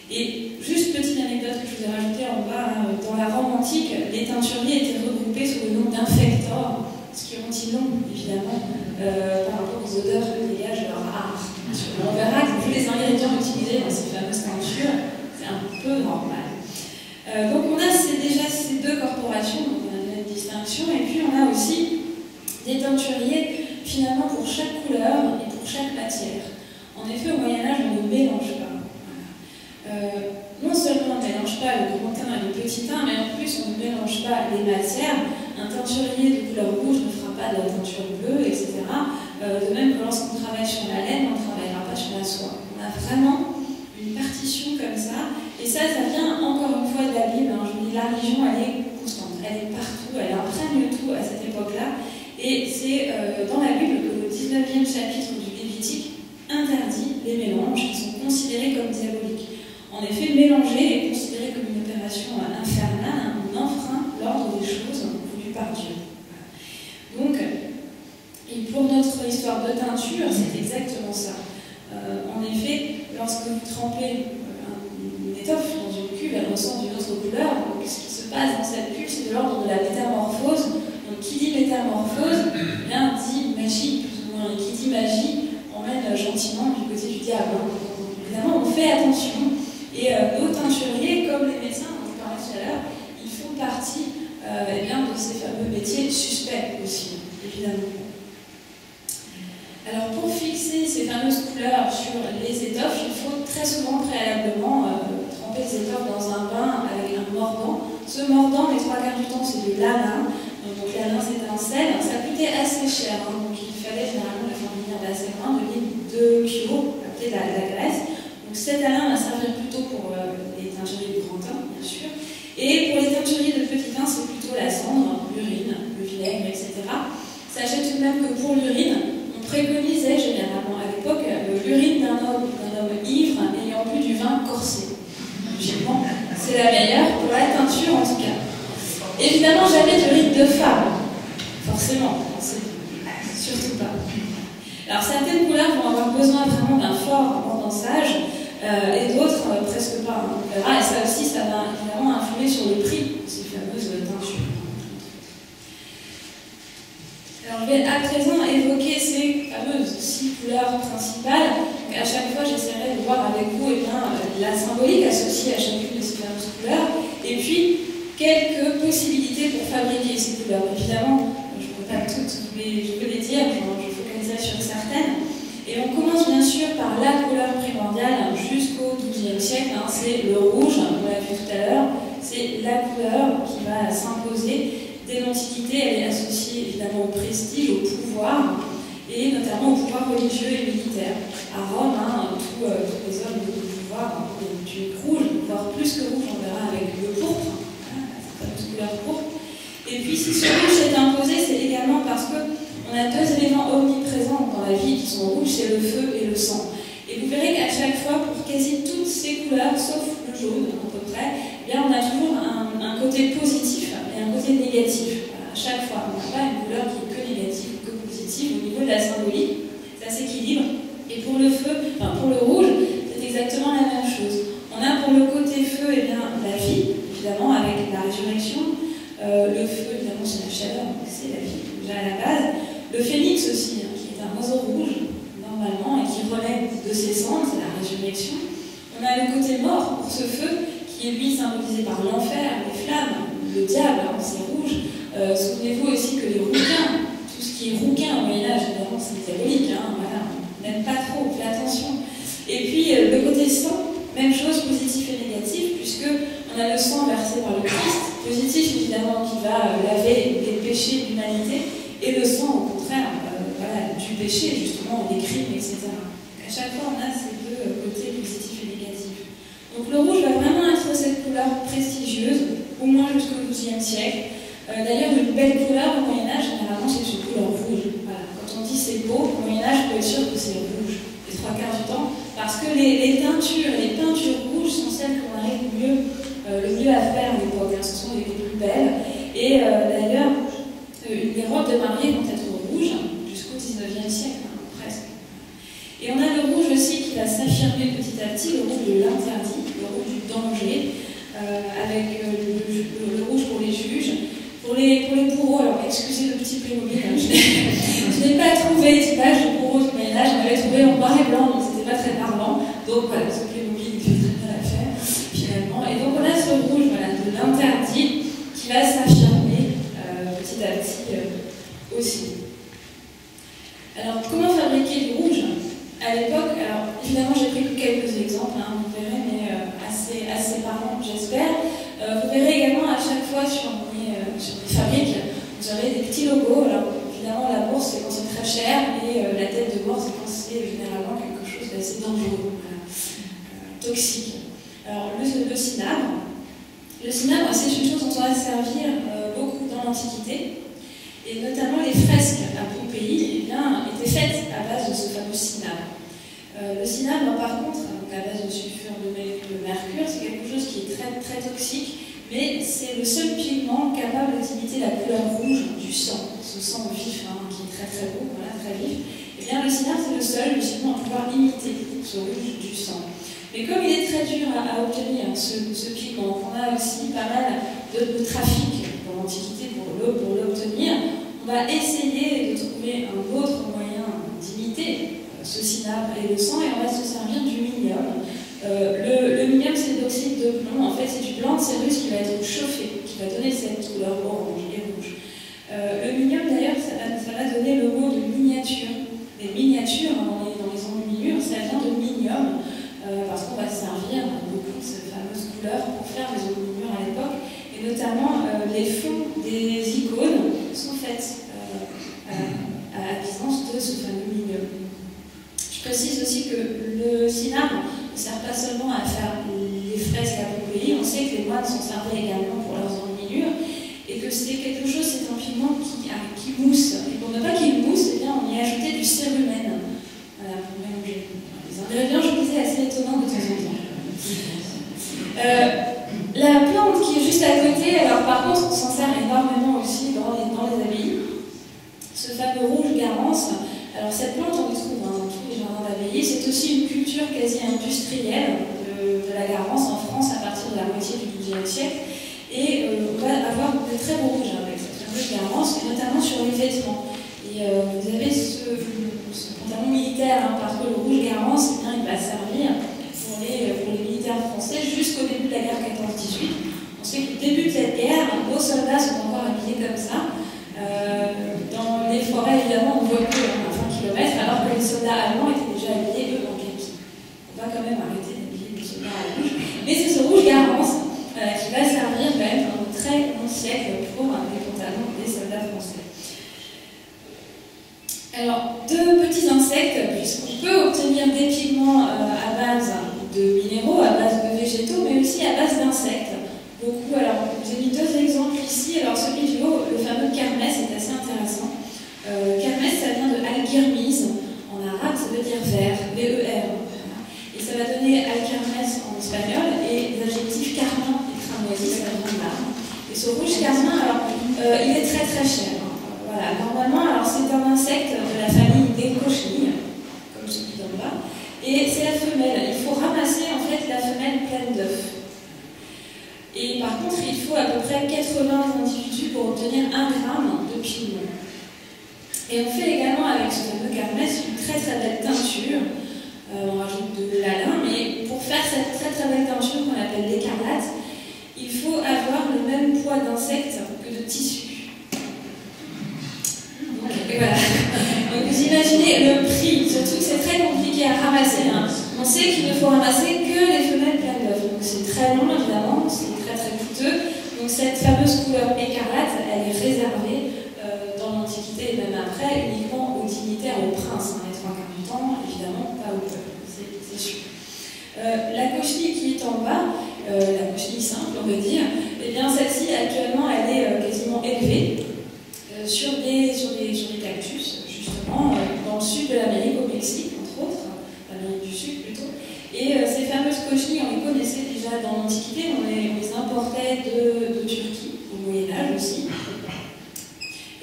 Et juste petite anecdote note que je vous ai rajoutée en bas, hein, dans la Rome antique, les teinturiers étaient regroupés sous le nom d'infectors, ce qui rend-il long, évidemment, par rapport aux odeurs que dégage leur art. On verra que vu les ingrédients utilisés dans ces fameuses teintures, c'est un peu normal. Donc on a déjà ces deux corporations, donc on a une distinction, et puis on a aussi des teinturiers finalement pour chaque couleur et pour chaque matière. En effet, au Moyen-Âge, on ne mélange pas. Non seulement on ne mélange pas le grand teint et le petit teint, mais en plus on ne mélange pas les matières. Un teinturier de couleur rouge ne fera pas de la teinture bleue, etc. De même que lorsqu'on travaille sur la laine, on ne travaillera pas sur la soie. On a vraiment une partition comme ça, et ça vient encore une fois de la Bible. Hein. Je vous dis, la religion, elle est constante, elle est partout, elle imprègne tout à cette époque-là, et c'est dans la Bible que le 19e chapitre du Lévitique interdit les mélanges qui sont considérés comme diaboliques. En effet, mélanger est considéré comme une opération infernale, on enfreint l'ordre des choses voulues par Dieu. Donc, et pour notre histoire de teinture, c'est exactement ça. En effet, lorsque vous trempez une étoffe dans une cuve, elle ressent d'une autre couleur. Donc, ce qui se passe dans cette cuve, c'est de l'ordre de la métamorphose. Donc, qui dit métamorphose, bien dit magie, plus ou moins. Et qui dit magie, emmène gentiment du côté du diable. Donc, évidemment, on fait attention. Et nos teinturiers, comme les médecins dont je parlais tout à l'heure, ils font partie de ces fameux métiers suspects aussi, évidemment. Alors pour fixer ces fameuses couleurs sur les étoffes, il faut très souvent préalablement tremper les étoffes dans un bain avec un mordant. Ce mordant, les 3 quarts du temps, c'est de l'alun. Donc l'alun, c'est un sel. Ça coûtait assez cher, hein, donc il fallait généralement le faire venir d'assez loin, de 2 kilos, appelé de la graisse. Donc cet alun va servir plutôt pour les teinturiers du grand teint, bien sûr. Et pour les teinturiers de petit teint, c'est plutôt la cendre, l'urine, le vinaigre, etc. Sachez tout de même que pour l'urine, préconisait généralement à l'époque l'urine d'un homme ivre ayant bu du vin corsé. Logiquement, c'est la meilleure pour la teinture en tout cas. Évidemment, jamais d'urine de femme, forcément, surtout pas. Alors certaines couleurs vont avoir besoin vraiment d'un fort mordant-sage et d'autres presque pas. On verra, et ça aussi, ça va évidemment influer sur le prix de ces fameuses teintures. Alors, je vais à présent évoquer ces fameuses 6 couleurs principales. Donc, à chaque fois, j'essaierai de voir avec vous la symbolique associée à chacune de ces fameuses couleurs, et puis quelques possibilités pour fabriquer ces couleurs. Évidemment, je ne peux pas toutes, mais je peux les dire, je focaliserai sur certaines. Et on commence bien sûr par la couleur primordiale jusqu'au XIIe siècle. Hein, c'est le rouge, on l'a vu tout à l'heure. C'est la couleur qui va s'imposer. Dès l'Antiquité, elle est associée évidemment au prestige, au pouvoir, et notamment au pouvoir religieux et militaire. À Rome, hein, tous les hommes de pouvoir ont une tunique rouge, voire plus que rouge, on verra avec le pourpre, hein, cette fameuse couleur pourpre. Et puis si ce rouge s'est imposé, c'est également parce qu'on a 2 éléments omniprésents dans la vie qui sont rouges, c'est le feu et le sang. Et vous verrez qu'à chaque fois, pour quasi toutes ces couleurs, sauf le jaune à peu près, eh bien, on a toujours un côté positif et un côté négatif. À chaque fois, on n'a pas une couleur qui est que négative ou que positive. Au niveau de la symbolique, ça s'équilibre. Et pour le feu, pour le rouge, c'est exactement la même chose. On a pour le côté feu, eh bien, la vie, évidemment, avec la résurrection. Le feu, évidemment, c'est la chaleur, donc c'est la vie, déjà à la base. Le phénix aussi, hein, qui est un oiseau rouge, normalement, et qui relève de ses cendres, c'est la résurrection. On a le côté mort pour ce feu, qui est lui symbolisé par l'enfer, les flammes, le diable, hein, c'est rouge. Souvenez-vous aussi que les rouquins, tout ce qui est rouquin au Moyen-Âge, évidemment, c'est diabolique, hein, voilà, on n'aime pas trop, on fait attention. Et puis le côté sang, même chose, positif et négatif, puisque on a le sang versé par le Christ, positif évidemment qui va laver les péchés de l'humanité, et le sang au contraire voilà, du péché, justement, des crimes, etc. À chaque fois, on a ces 2 côtés positifs et négatifs. Donc le rouge va vraiment être cette couleur prestigieuse, au moins jusqu'au XIIe siècle. D'ailleurs, une belle couleur au Moyen-Âge, généralement, c'est une couleur rouge. Voilà. Quand on dit c'est beau, au Moyen-Âge, vous pouvez être sûr que c'est rouge, les 3 quarts du temps, parce que les teintures, les peintures rouges sont celles qu'on arrive le mieux à faire à l'époque. Hein. Ce sont les plus belles. Et d'ailleurs, les robes de mariée vont être rouges jusqu'au XIXe siècle, hein, presque. Et on a le rouge aussi qui va s'affirmer petit à petit, le rouge de l'interdit, le rouge du danger. va s'affirmer petit à petit aussi. Alors, comment fabriquer du rouge? À l'époque, alors évidemment j'ai pris quelques exemples, hein, vous verrez, mais assez parlants, j'espère. Vous verrez également à chaque fois sur les fabriques, vous aurez des petits logos. Alors évidemment la bourse c'est quand c'est très cher, et la tête de bourse c'est quand c'est généralement quelque chose d'assez dangereux, toxique. Alors le cinabre. Le cinabre, c'est une chose dont on va se servir beaucoup dans l'Antiquité, et notamment les fresques à Pompéi étaient faites à base de ce fameux cinabre. Le cinabre, par contre, à base de sulfure de mercure, c'est quelque chose qui est très, très toxique, mais c'est le seul pigment capable d'imiter la couleur rouge du sang, ce sang vif, hein, qui est très très beau, voilà, très vif. Et bien le cinabre, c'est le seul pigment à pouvoir imiter ce rouge du sang. Mais comme il est très dur à obtenir, ce pigment, on a aussi pas mal de trafic dans l'Antiquité pour l'obtenir, on va essayer de trouver un autre moyen d'imiter ce cinabre et le sang, et on va se servir du minium. Le minium, c'est l'oxyde de plomb. En fait, c'est du blanc de cérus qui va être chauffé, qui va donner cette couleur orange et rouge. Le minium, d'ailleurs, ça va donner le mot de miniature. Les miniatures, dans les enluminures, ça vient de minium, parce qu'on va se servir beaucoup de cette fameuse couleur pour faire les enluminures à l'époque, et notamment les fonds des icônes sont faites à Byzance de ce fameux minium. Je précise aussi que le cinabre ne sert pas seulement à faire les fresques à Pompéi, on sait que les moines s'en servaient également pour leurs enluminures, et que c'est quelque chose, c'est un pigment qui mousse. Et pour ne pas qu'il mousse, eh bien, on y ajoutait du cérumen. Voilà, pour mélanger. Les ingrédients, je vous disais, assez étonnants de temps en temps. La plante qui est juste à côté, alors par contre, on s'en sert énormément aussi dans les abbayes. Ce fameux rouge garance, alors cette plante, on le trouve dans tous les jardins d'abbaye. C'est aussi une culture quasi industrielle de la garance en France à partir de la moitié du XIIe siècle. Et on va avoir de très beaux rouges avec cette fameuse garance, et notamment sur les vêtements. Et vous avez ce pantalon militaire, hein, parce que le rouge garance, eh bien, il va servir pour les militaires français jusqu'au début de la guerre 14-18. On sait qu'au début de cette guerre, nos soldats sont encore habillés comme ça. Dans les forêts, évidemment, on ne voit que à 20 km, alors que les soldats allemands étaient déjà habillés, eux, en kaki. On va quand même arrêter d'habiller les soldats en rouge. Mais c'est ce rouge garance qui va servir quand même pendant de très longs siècles pour les pantalons des soldats français. Alors, deux petits insectes, puisqu'on peut obtenir des pigments à base de minéraux, à base de végétaux, mais aussi à base d'insectes. Beaucoup, alors, je vous ai mis deux exemples ici. Alors, celui du haut, le fameux kermès, est assez intéressant. Kermès, ça vient de algirmis, en arabe, ça veut dire vert, V-E-R. Et ça va donner alkermès en espagnol, et l'adjectif carmin et cramoisi, ça vient de l'arbre. Et ce rouge carmin, alors, il est très très cher. Voilà, normalement, alors c'est un insecte de la famille des cochenilles, comme celui d'en bas, et c'est la femelle. Il faut ramasser en fait la femelle pleine d'œufs. Et par contre, il faut à peu près 80 individus pour obtenir 1 gramme de pigment. Et on fait également avec ce fameux kermès une très très belle teinture. On rajoute de l'alun, mais pour faire cette très très belle teinture qu'on appelle l'écarlate, il faut avoir le même poids d'insectes que de tissu. Et voilà. Donc vous imaginez le prix, surtout que c'est très compliqué à ramasser. Hein. On sait qu'il ne faut ramasser que les femelles pleines d'œufs. Donc c'est très long évidemment, c'est très très coûteux. Donc cette fameuse couleur écarlate, elle est réservée dans l'Antiquité et même après uniquement aux dignitaires, aux princes. Hein, les trois quarts du temps, évidemment, pas au peuple, c'est sûr. La cochenille qui est en bas, la cochenille simple on va dire, eh bien celle-ci actuellement elle est quasiment élevée. Sur des cactus, justement, dans le sud de l'Amérique, au Mexique, entre autres, l'Amérique du Sud plutôt. Et ces fameuses cochenilles, on les connaissait déjà dans l'Antiquité, on les importait de Turquie, au Moyen-Âge aussi.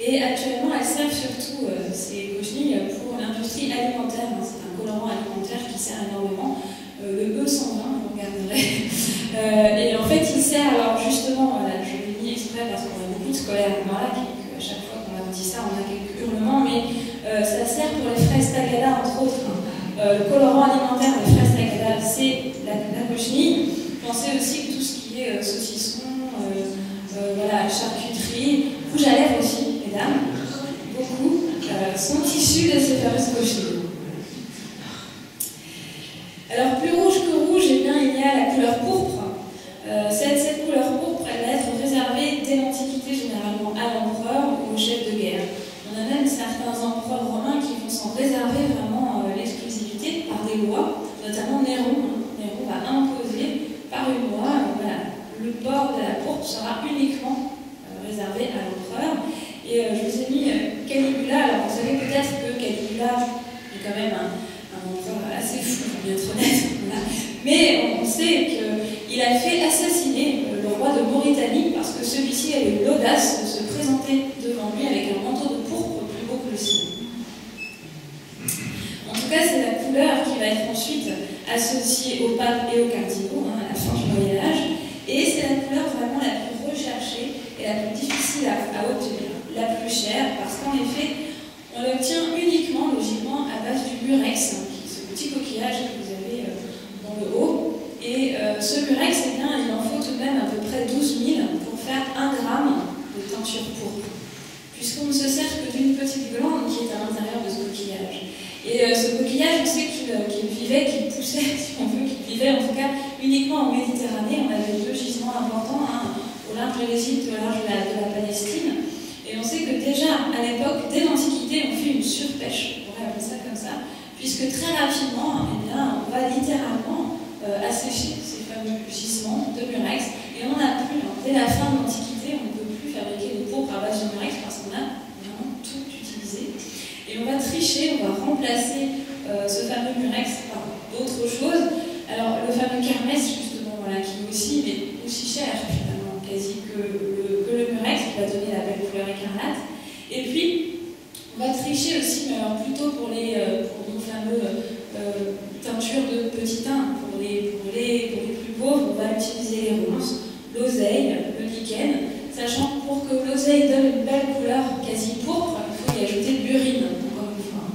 Et actuellement, elles servent surtout, ces cochenilles, pour l'industrie alimentaire. Hein. C'est un colorant alimentaire qui sert énormément. Le E120, vous regarderez. Et en fait, il sert, alors justement, voilà, je l'ai mis exprès parce qu'on a beaucoup de scolaires là qui à chaque fois qu'on a dit ça, on a quelques hurlements, mais ça sert pour les fraises tagada, entre autres. Le colorant alimentaire des fraises tagada, c'est la cochenille. Pensez aussi que tout ce qui est saucisson, voilà, dès l'Antiquité généralement à l'empereur ou au chef de guerre. On a même certains empereurs romains qui vont s'en réserver vraiment l'exclusivité par des lois, notamment Néron. Néron va imposer par une loi, voilà, le port de la pourpre sera uniquement réservé à l'empereur. Et je vous ai mis Caligula. Alors vous savez peut-être que Caligula est quand même un empereur assez fou, pour être honnête. Voilà. Mais on sait qu'il a fait assassiner le roi de Mauritanie parce que celui-ci a eu l'audace de se présenter devant lui avec un manteau de pourpre plus beau que le sien. En tout cas, c'est la couleur qui va être ensuite associée au pape et aux cardinaux à la fin du Moyen-Âge. Et c'est la couleur vraiment la plus recherchée et la plus difficile à obtenir, la plus chère, parce qu'en effet, on l'obtient uniquement, logiquement, à base du murex, qui est ce petit coquillage que vous avez dans le haut. Et ce murex, eh bien, il en faut tout de même à peu près 12 000 pour faire 1 gramme de teinture pourpre, puisqu'on ne se sert que d'une petite glande qui est à l'intérieur de ce coquillage. Et ce coquillage, on sait qu'il vivait, qu'il poussait, si on veut, qu'il vivait en tout cas uniquement en Méditerranée. On avait 2 gisements importants, au large de l'Égypte, au large de la Palestine. Et on sait que déjà, à l'époque, dès l'Antiquité, on fait une surpêche, on pourrait appeler ça comme ça, puisque très rapidement, eh bien, on va littéralement assécher ces fameux gisements de murex. Et on n'a plus, dès la fin de l'Antiquité, on ne peut plus fabriquer de pourpre à base de murex parce qu'on a vraiment tout utilisé. Et on va tricher, on va remplacer ce fameux murex par d'autres choses. Alors, le fameux kermès, justement, voilà, qui aussi, mais aussi cher, finalement, quasi que le murex, qui va donner la belle couleur écarlate. Et puis, on va tricher aussi, mais alors plutôt pour nos fameux teintures de petit teint. Pour les plus pauvres, on va utiliser les ronces, l'oseille, le lichen, sachant que pour que l'oseille donne une belle couleur quasi pourpre, il faut y ajouter de l'urine, encore une fois.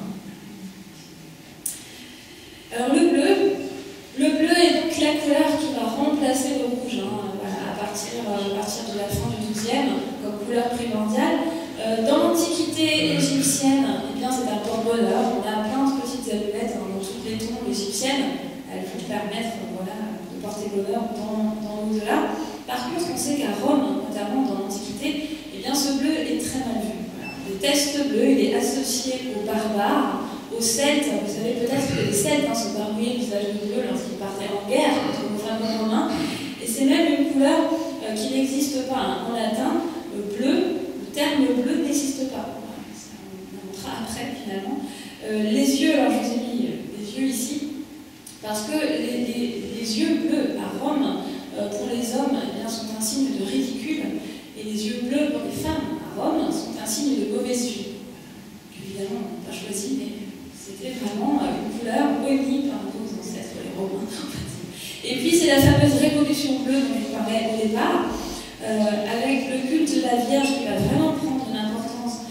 Alors le bleu est donc la couleur qui va remplacer le rouge, voilà, à partir de la fin du XIIe, comme couleur primordiale. Dans l'Antiquité égyptienne, eh bien, c'est un porte-bonheur. On a plein de petites amulettes dans toutes les tombes égyptiennes. Elles vont permettre voilà, de porter bonheur dans l'au-delà. Par contre, on sait qu'à Rome, notamment dans l'Antiquité, eh bien, ce bleu est très mal vu. Voilà. On déteste le bleu, il est associé aux barbares, aux Celtes. Vous savez peut-être que les Celtes se barbouillaient le visage de bleu lorsqu'ils partaient en guerre contre nos fameux romains. Et c'est même une couleur qui n'existe pas. En latin, le terme bleu n'existe pas. Voilà, ça, on montrera après finalement. Les yeux, alors je vous ai mis les yeux ici, parce que les yeux bleus à Rome, pour les hommes, eh bien, sont un signe de ridicule, et les yeux bleus pour les femmes à Rome sont un signe de mauvaise vue. Évidemment, on n'a pas choisi, mais c'était vraiment une couleur bonnie par nos ancêtres, les Romains. Et puis c'est la fameuse révolution bleue dont je vous parlais au départ, avec le culte de la Vierge qui va vraiment prendre une importance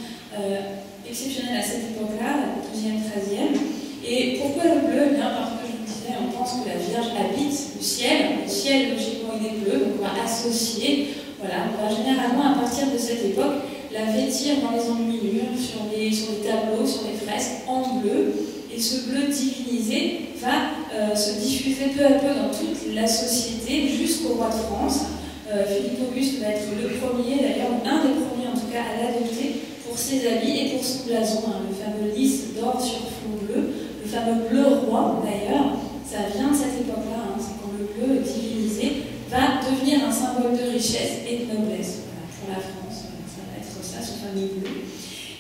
exceptionnelle à cette époque-là, 12e, 13e. Et pourquoi le bleu? Eh bien parce que je vous disais, on pense que la Vierge habite le ciel. Le ciel, logiquement, il est bleu, donc on va associer, voilà, on va généralement, à partir de cette époque, la vêtir dans les enluminures, sur les tableaux, sur les fresques, en bleu. Et ce bleu divinisé va se diffuser peu à peu dans toute la société, jusqu'au roi de France. Philippe Auguste va être le premier, d'ailleurs, un des premiers en tout cas, à l'adopter pour ses habits et pour son blason, le fameux lys d'or sur fond bleu, le fameux bleu roi d'ailleurs, ça vient de cette époque-là, c'est quand le bleu divinisé va devenir un symbole de richesse et de noblesse. Voilà, pour la France, ça va être ça, ce fameux bleu.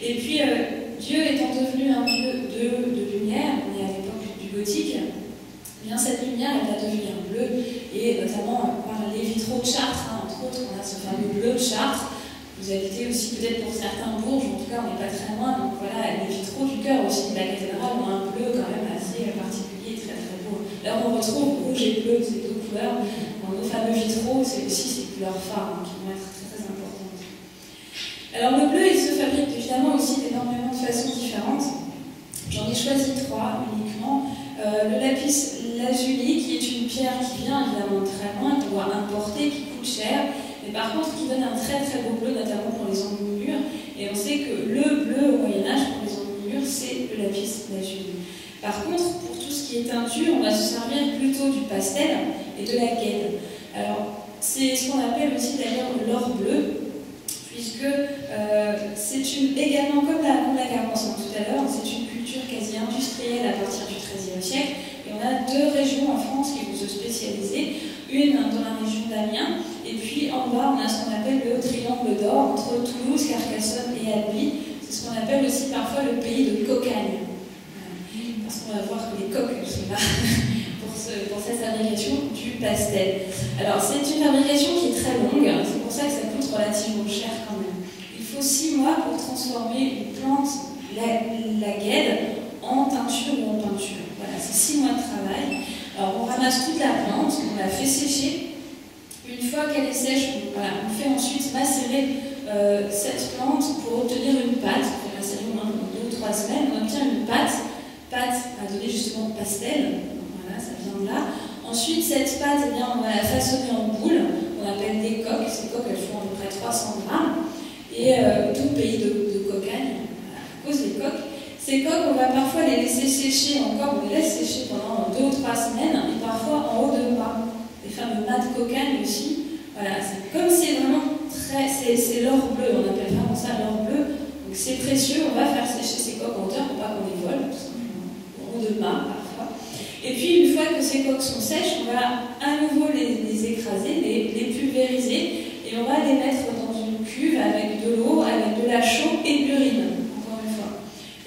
Et puis, Dieu étant devenu un Dieu de lumière, on est à l'époque du gothique, eh bien cette lumière elle va devenir bleue, et notamment par les vitraux de Chartres, entre autres, on a ce fameux bleu de Chartres. Vous habitez aussi peut-être pour certains Bourges, en tout cas on n'est pas très loin, donc voilà, les vitraux du cœur aussi de la cathédrale ont un bleu quand même assez particulier, très très beau. Là on retrouve rouge et bleu, ces deux couleurs, dans nos fameux vitraux, c'est aussi ces couleurs phares qui vont être très très importantes. Alors le bleu il se fabrique évidemment aussi d'énormément de façons différentes. J'en ai choisi 3 uniquement. Le lapis lazuli, qui est une pierre qui vient évidemment très loin, qu'on doit importer, qui coûte cher, mais par contre qui donne un très très beau bleu, notamment pour les enluminures. Et on sait que le bleu au Moyen-Âge, pour les enluminures, c'est le lapis lazuli. Par contre, pour tout ce qui est teinture, on va se servir plutôt du pastel et de la gaine. Alors, c'est ce qu'on appelle aussi d'ailleurs l'or bleu. également, comme la Garance tout à l'heure, c'est une culture quasi industrielle à partir du XIIIe siècle. Et on a deux régions en France qui vont se spécialiser, une dans la région d'Amiens, et puis en bas, on a ce qu'on appelle le triangle d'or entre Toulouse, Carcassonne et Albi. C'est ce qu'on appelle aussi parfois le pays de cocagne. Parce qu'on va voir que les coques sont là pour cette fabrication du pastel. Alors, c'est une fabrication qui est très longue, c'est pour ça que ça coûte relativement cher quand même. Il faut 6 mois pour transformer une plante, la guêle, en teinture ou en peinture. Voilà, c'est 6 mois de travail. Alors, on ramasse toute la plante, on la fait sécher. Une fois qu'elle est sèche, voilà, on fait ensuite macérer cette plante pour obtenir une pâte. On fait macérer au moins 2 ou 3 semaines, on obtient une pâte à donner justement pastel. Voilà, ça vient de là. Ensuite, cette pâte, eh bien, on va la façonner en boules, on appelle des coques. Ces coques, elles font à peu près 300 grammes. Et tout pays de cocagne, voilà, à cause des coques. Ces coques, on va parfois les laisser sécher encore, on les laisse sécher pendant 2 ou 3 semaines, et parfois en haut de mât. Les fameux mâts de cocagne aussi. Voilà, comme c'est vraiment très. C'est l'or bleu, on appelle vraiment ça l'or bleu. Donc c'est précieux, on va faire sécher ces coques en hauteur pour pas qu'on les vole, tout simplement. En haut de mât, parfois. Et puis, une fois que ces coques sont sèches, on va à nouveau les écraser, les pulvériser, et on va les mettre dans une cuve avec de l'eau, avec de la chaux et de l'urine, encore une fois.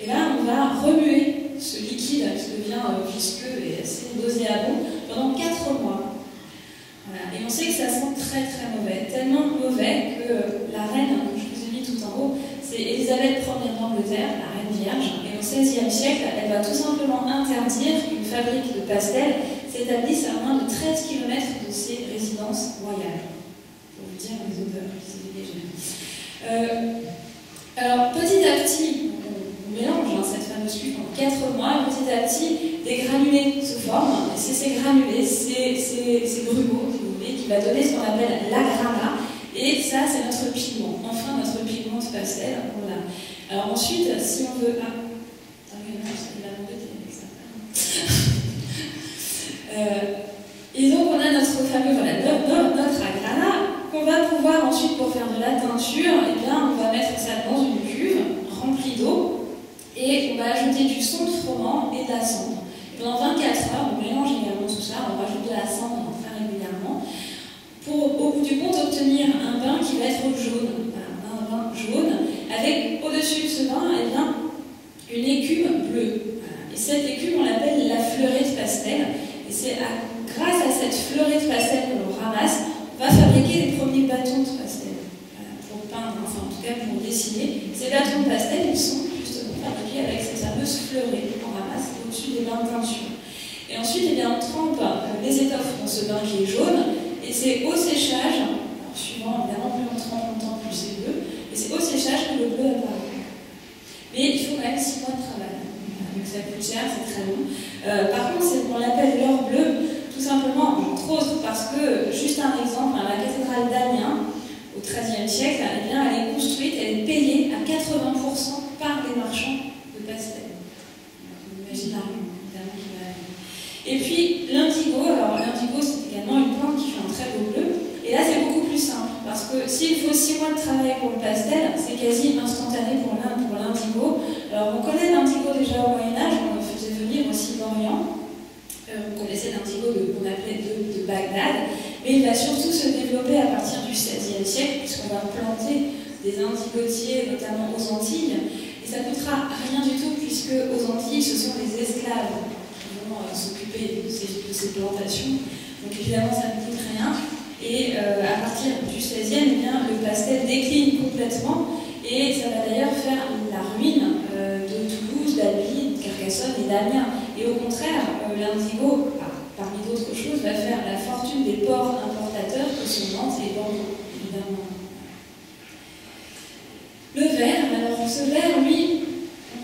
Et là, on va remuer ce liquide qui devient visqueux et assez nauséabond pendant 4 mois. Voilà. Et on sait que ça sent très très mauvais, tellement mauvais que la reine, que je vous ai mis tout en haut, c'est Élisabeth Ier d'Angleterre, la reine vierge, et au XVIe siècle, elle va tout simplement interdire qu'une fabrique de pastels s'établisse à moins de 13 km de ses résidences royales. Pour vous dire les odeurs qui se dégagent. Alors, petit à petit, on mélange cette fameuse cuve en 4 mois, et petit à petit, des granulés se forment, et c'est ces granulés, ces grumeaux, si vous voulez, qui va donner ce qu'on appelle l'agrana, et ça, c'est notre pigment. Enfin, notre pigment de pastel, voilà. Alors ensuite, si on veut... Et donc, on a notre fameux, voilà, notre agrana, qu'on va pouvoir ensuite, pour faire de la teinture, eh bien, on va mettre ça dans une cuve remplie d'eau, et on va ajouter du son de froment et de la cendre. Et pendant 24 heures, on mélange également tout ça, on rajoute de la cendre très régulièrement, pour, au bout du compte, obtenir un bain qui va être jaune. Voilà, un bain jaune, avec au-dessus de ce bain, eh bien, une écume bleue. Voilà. Et cette écume, on l'appelle la fleurée de pastel. Et c'est grâce à cette fleurée de pastel que l'on ramasse, on va fabriquer les premiers bâtons de pastel. Voilà, pour peindre, enfin en tout cas pour dessiner. Ces bâtons de pastel, ils sont justement fabriqués avec cette fameuse fleurée qu'on ramasse au-dessus des bains de teinture. Et ensuite, eh bien, on trempe les étoffes dans ce bain qui est jaune. Et c'est au séchage, alors suivant évidemment, plus on trempe longtemps, plus c'est bleu, et c'est au séchage que le bleu apparaît. Mais il faut quand même 6 mois de travail. Donc ça coûte cher, c'est très long. Par contre, on l'appelle l'or bleu, tout simplement, entre autres, parce que, juste un exemple, la cathédrale d'Amiens, au XIIIe siècle, eh bien, elle est construite, elle est payée à 80% par des marchands de pastel. Vous imaginez évidemment qui va aller. Et puis l'indigo, alors l'indigo c'est également une plante qui fait un très beau bleu, et là c'est beaucoup plus simple, parce que s'il faut 6 mois de travail pour le pastel, c'est quasi instantané pour l'indigo. Alors on connaît l'indigo déjà au Moyen-Âge, on le faisait venir aussi d'Orient, on connaissait l'indigo qu'on appelait de Bagdad, mais il va surtout se développer à partir du XVIe siècle, puisqu'on va planter des indigotiers, notamment aux Antilles, et ça ne coûtera rien du tout, puisque aux Antilles ce sont des esclaves s'occuper de ces plantations. Donc évidemment, ça ne coûte rien. Et à partir du XVIe, eh bien, le pastel décline complètement. Et ça va d'ailleurs faire la ruine de Toulouse, d'Albi, de Carcassonne et d'Amiens. Et au contraire, l'indigo, parmi d'autres choses, va faire la fortune des ports importateurs que sont Nantes et Bordeaux, évidemment. Le vert, alors ce vert, lui,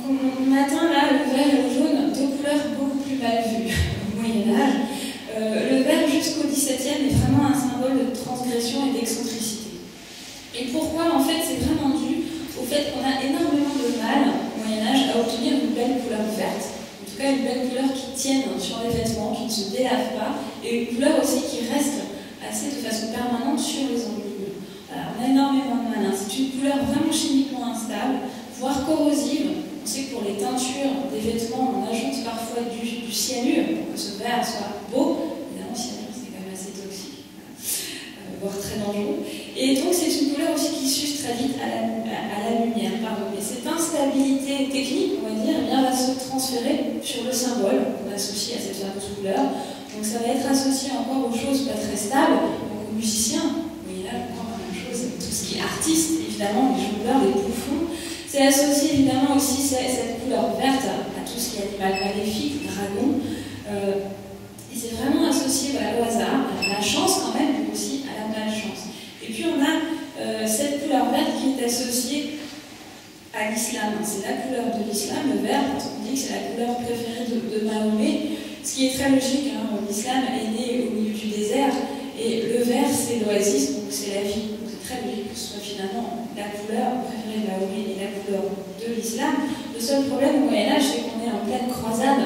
on atteint là le vert et le jaune, deux couleurs beaucoup plus mal vues au Moyen-Âge. Le vert jusqu'au XVIIe est vraiment un symbole de transgression et d'excentricité. Et pourquoi? En fait, c'est vraiment dû au fait qu'on a énormément de mal au Moyen-Âge à obtenir une belle couleur verte. En tout cas, une belle couleur qui tienne sur les vêtements, qui ne se délave pas, et une couleur aussi qui reste assez de façon permanente sur les enluminures. Voilà, on a énormément de mal. C'est une couleur vraiment chimiquement instable. voire corrosive. On sait que pour les teintures des vêtements, on ajoute parfois du cyanure pour que ce vert soit beau. Évidemment, le cyanure, c'est quand même assez toxique, voire très dangereux. Et donc, c'est une couleur aussi qui s'use très vite à la lumière. Pardon. Et cette instabilité technique, on va dire, eh bien, va se transférer sur le symbole qu'on associe à cette fameuse couleur. Donc, ça va être associé encore aux choses pas très stables, donc aux musiciens. Vous voyez là, encore la même chose, tout ce qui est artiste, évidemment, les jongleurs, les bouffons. C'est associé évidemment aussi cette couleur verte à tout ce qui est animal maléfique, dragon. Et c'est vraiment associé au hasard, à la chance quand même, mais aussi à la malchance. Et puis on a cette couleur verte qui est associée à l'islam. C'est la couleur de l'islam, le vert, parce qu'on dit que c'est la couleur préférée de Mahomet, ce qui est très logique. Hein. L'islam est né au milieu du désert, et le vert c'est l'oasis, donc c'est la vie. Donc c'est très logique que ce soit finalement la couleur préférée de Mahomet et la couleur de l'islam. Le seul problème au Moyen-Âge, c'est qu'on est en pleine croisade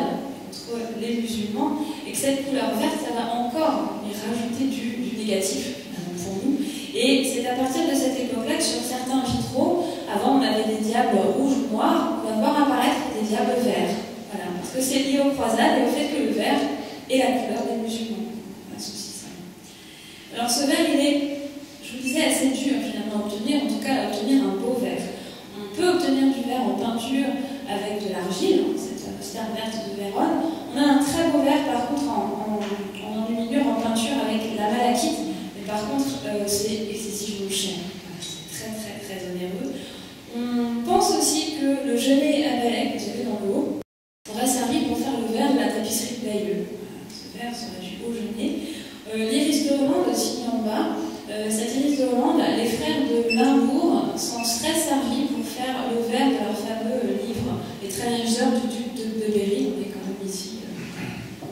entre les musulmans, et que cette couleur verte, ça va encore y rajouter du négatif pour nous. Et c'est à partir de cette époque-là que sur certains vitraux, avant on avait des diables rouges ou noirs, on va voir apparaître des diables verts. Voilà, parce que c'est lié aux croisades et au fait que le vert est la couleur des musulmans. On associe ça. Alors ce vert, il est, je vous disais, assez dur finalement à obtenir, en tout cas à obtenir un beau vert. On peut obtenir du vert en peinture avec de l'argile, cette fameuse terre verte de Vérone. On a un très beau vert par contre en enluminure, en peinture avec la malachite. Par contre, c'est excessivement cher. C'est très très très onéreux. On pense aussi que le genêt Amalek, vous avez dans le haut, pourrait servir pour faire le verre de la tapisserie de Bayeux. Ce verre serait du haut genêt. L'iris de Hollande, aussi en bas, cet iris de Hollande, les frères de Limbourg s'en seraient servis pour faire le verre de leur fameux livre, Les Trésors du duc de Berry. On est quand même ici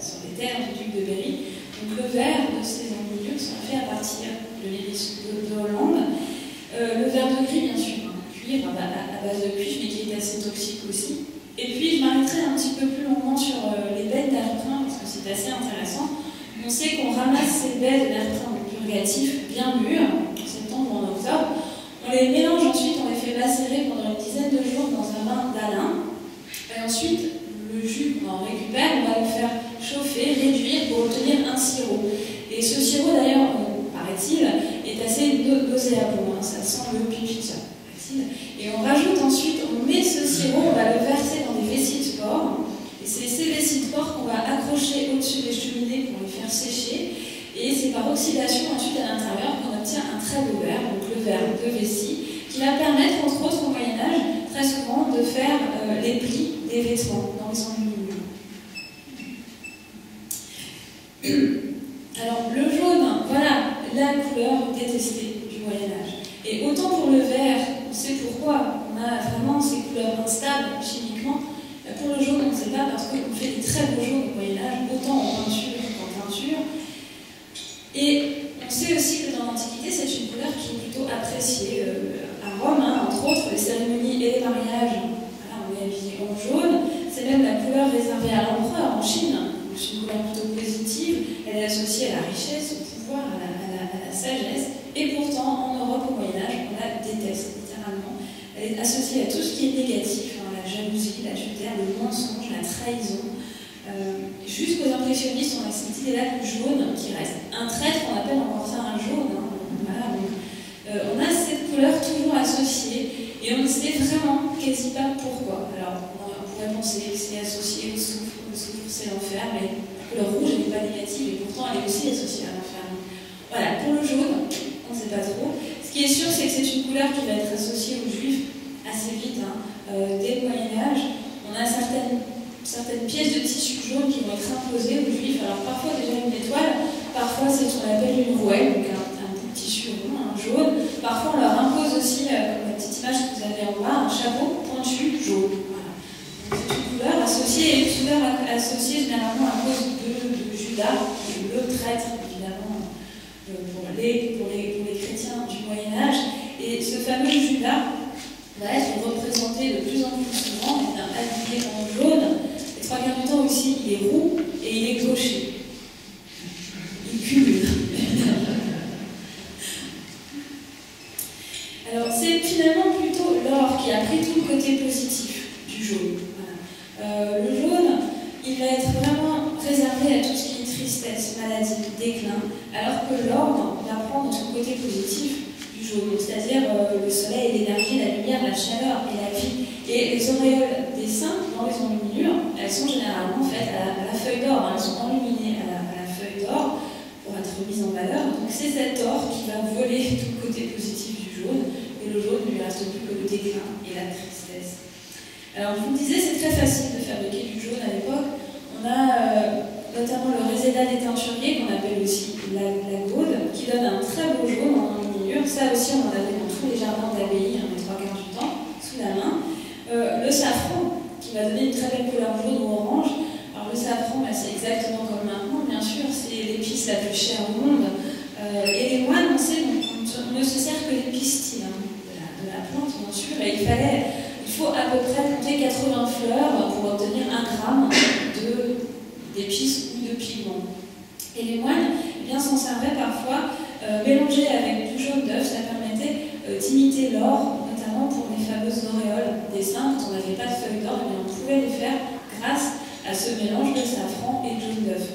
sur les terres du duc de Berry. Donc le verre de ces enluminures sont faits à partir de l'iris de Hollande. Le verre de gris, bien sûr, un cuivre à base de cuivre, mais qui est assez toxique aussi. Et puis je m'arrêterai un petit peu plus longuement sur les baies d'amertin, parce que c'est assez intéressant. On sait qu'on ramasse ces baies d'amertin purgatif bien mûres, en septembre ou en octobre. On les mélange ensuite, on les fait macérer pendant une dizaine de jours dans un bain d'Alain. Et ensuite, le jus qu'on en récupère, on va le faire chauffer, réduire pour obtenir un sirop. Et ce sirop, d'ailleurs, paraît-il, est assez nauséabond. Hein, ça sent le pipi, ça. Et on rajoute ensuite, on met ce sirop, on va le verser dans des vessies de porc. Et c'est ces vessies de porc qu'on va accrocher au-dessus des cheminées pour les faire sécher. Et c'est par oxydation ensuite à l'intérieur qu'on obtient un très beau verre, donc le verre de vessie, qui va permettre, entre autres au Moyen-Âge, très souvent de faire les plis des vêtements dans les enluminures. Alors le jaune, voilà la couleur détestée du Moyen-Âge. Et autant pour le vert, on sait pourquoi on a vraiment ces couleurs instables chimiquement. Pour le jaune, on ne sait pas parce qu'on fait des très beaux jaunes au Moyen-Âge, autant en peinture qu'en peinture. Et on sait aussi que dans l'Antiquité, c'est une couleur qui est plutôt appréciée. À Rome, hein, entre autres, les cérémonies et les mariages, voilà, on est habillé en jaune. C'est même la couleur réservée à l'empereur en Chine. C'est une couleur plutôt positive. Elle est associée à la richesse, au pouvoir, à la sagesse. Et pourtant, en Europe, au Moyen-Âge, on la déteste, littéralement. Elle est associée à tout ce qui est négatif, hein, la jalousie, la tutelle, le mensonge, la trahison. Jusqu'aux impressionnistes, on a cette idée-là du jaune qui reste. Un traître, on appelle encore ça un jaune. Hein. Voilà, donc, on a cette couleur toujours associée et on ne sait vraiment quasi pas pourquoi. Alors, on pourrait penser que c'est associé au soufre. Le soufre, c'est l'enfer, mais la couleur rouge, elle n'est pas négative et pourtant, elle est aussi associée à l'enfer. Voilà, pour le jaune, on ne sait pas trop. Ce qui est sûr, c'est que c'est une couleur qui va être associée aux juifs assez vite, hein. Dès le Moyen-Âge. On a certaines pièces de tissu jaune qui vont être imposées aux juifs. Alors parfois déjà une étoile, parfois c'est ce qu'on appelle une rouelle, donc un bout de tissu rond, un jaune. Parfois on leur impose aussi, comme la petite image que vous avez en bas, un chapeau pointu jaune. Voilà. C'est une couleur associée, et une couleur associée généralement à cause de Judas, le traître évidemment pour les chrétiens du Moyen-Âge. Et ce fameux Judas va être représenté de plus en plus souvent, il est habillé en jaune. Les trois quarts du temps aussi, il est roux et il est gaucher. Il cumule. Alors c'est finalement plutôt l'or qui a pris tout le côté positif du jaune. Voilà. Le jaune, il va être vraiment réservé à tout ce qui est tristesse, maladie, déclin, alors que l'or va prendre tout le côté positif du jaune, c'est-à-dire le soleil, l'énergie, la lumière, la chaleur et la vie. Et les auréoles des saints, dans les enluminures, elles sont généralement faites à la feuille d'or, hein, elles sont enluminées à la feuille d'or pour être mises en valeur. Donc c'est cet or qui va voler tout le côté positif du jaune, et le jaune ne lui reste plus que le déclin et la tristesse. Alors je vous disais, c'est très facile de fabriquer du jaune à l'époque. On a notamment le réséda des teinturiers, qu'on appelle aussi la gaude, qui donne un très beau jaune en enluminure. Ça aussi, on en avait dans tous les jardins d'abbaye, hein, les 3/4 du temps, sous la main. Le safran, qui va donner une très belle couleur jaune ou orange. Alors le safran, bah, c'est exactement comme maintenant, bien sûr, c'est l'épice la plus chère au monde. Et les moines, on sait, on ne se sert que des pistils hein, de la plante, bien sûr, et il faut à peu près compter 80 fleurs pour obtenir 1 gramme d'épices ou de pigments. Et les moines, eh bien, s'en servaient parfois mélangés avec du jaune d'œuf, ça permettait d'imiter l'or, notamment pour les fameuses auréoles des saints. Quand on n'avait pas de feuilles d'or, on pouvait les faire grâce à ce mélange de safran et de jaune d'œuf.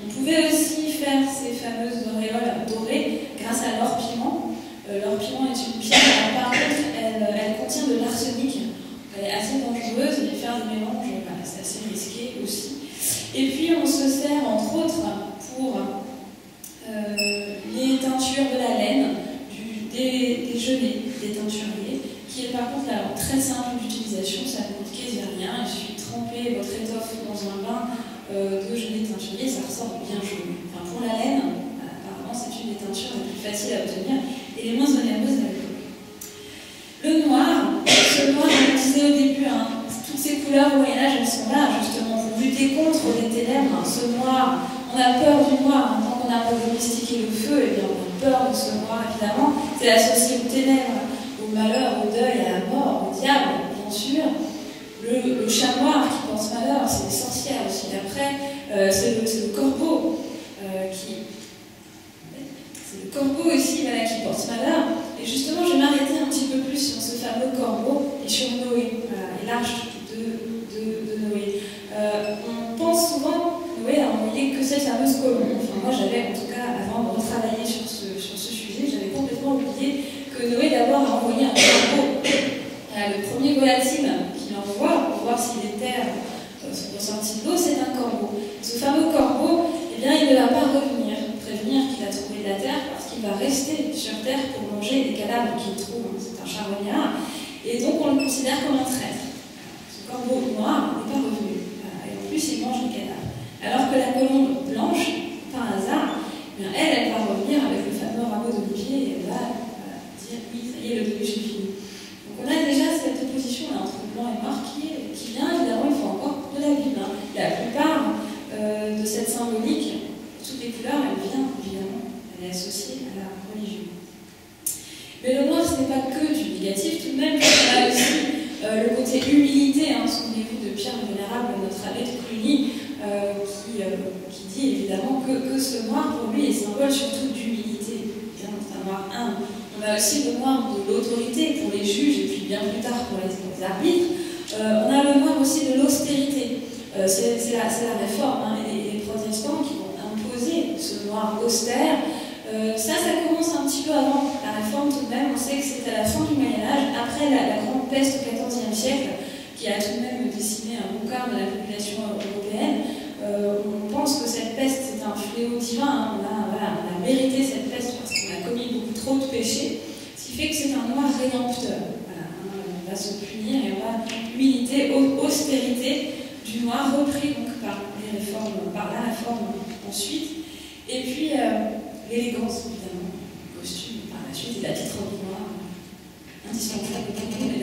On pouvait aussi faire ces fameuses auréoles dorées grâce à l'or piment. L'or piment est une pierre, par contre, elle contient de l'arsenic. Elle est assez dangereuse, et faire des mélanges, voilà, c'est assez risqué aussi. Et puis on se sert entre autres pour les teintures de la laine, des gelées, des teinturiers, qui est par contre alors, très simple d'utilisation, ça ne coûte quasi rien. Il suffit de tremper votre étoffe dans un bain de gelée teinturier, ça ressort bien jaune. Enfin, pour la laine, apparemment c'est une des teintures les plus faciles à obtenir et les moins onéreuses à l'époque. Le noir, ce noir, on le disait au début, hein, toutes ces couleurs au Moyen-Âge, elles sont là justement pour lutter contre les ténèbres. Ce noir, on a peur du noir, tant qu'on n'a pas domestiqué le feu, et bien on a peur de ce noir évidemment. C'est associé aux ténèbres, au malheur, au deuil, à la mort, au diable, bien sûr. Le chat noir qui pense malheur, c'est les sorcières aussi. Après, c'est le corbeau c'est le corbeau aussi voilà, qui porte malheur. Et justement, je vais m'arrêter un petit peu plus sur ce fameux corbeau et sur Noé, et l'arche de Noé. On pense souvent, Noé a envoyé que cette fameuse colombe. Enfin, moi, j'avais, en tout cas, avant de retravailler sur ce sujet, j'avais complètement oublié que Noé, d'abord, a envoyé un corbeau. Le premier volatile qu'il envoie, pour voir si les terres sont ressorties de l'eau, c'est un corbeau. Ce fameux corbeau, eh bien, il ne va pas prévenir qu'il a trouvé de la terre, parce qu'il va rester sur terre pour manger les cadavres qu'il trouve. C'est un charognard. Et donc, on le considère comme un traître. Ce corbeau noir n'est pas revenu. Et en plus, il mange les cadavres. Alors que la colombe blanche, par hasard, eh bien, elle va revenir avec le fameux rameau d'olivier et elle va dire oui, ça y est, le déluge est fini. Donc, on a déjà cette opposition entre blanc et noir qui vient, évidemment, il faut encore de la Bible. Hein. La plupart de cette symbolique, toutes les couleurs, elle vient, évidemment, elle est associée à la religion. Mais le noir, ce n'est pas que du négatif, tout de même, on a aussi le côté humilité, hein, souvenez-vous de Pierre le Vénérable, notre abbé de Cluny, qui dit évidemment que ce noir, pour lui, est symbole surtout d'humilité. C'est un noir humble. On a aussi le noir de l'autorité pour les juges, et puis bien plus tard pour les arbitres. On a le noir aussi de l'austérité. C'est la réforme, hein, et les protestants qui vont imposer ce noir austère. Ça commence un petit peu avant la réforme tout de même. On sait que c'est à la fin du Moyen-Âge, après la grande peste au XIVe siècle, qui a tout de même décimé un bon quart de la population européenne. On pense que cette peste, c'est un fléau divin. Hein. On a mérité cette peste parce qu'on a commis beaucoup trop de péchés, ce qui fait que c'est un noir rédempteur. Voilà, hein. On va se punir et on va humilité, austérité du noir repris donc par la réforme ensuite. Et puis l'élégance, évidemment, le costume par la suite et la petite robe noire, indispensable pour tout le monde.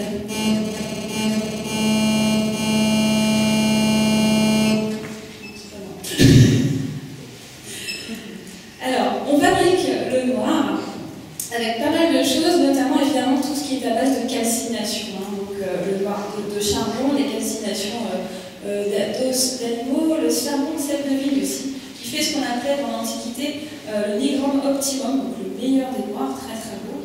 Alors, on fabrique le noir avec pas mal de choses, notamment évidemment tout ce qui est à base de calcination. Hein, donc le noir de charbon, les calcinations d'os d'animaux, le charbon de sel de vigne aussi, qui fait ce qu'on appelait dans l'Antiquité le nigrum optimum, donc le meilleur des noirs, très très beau.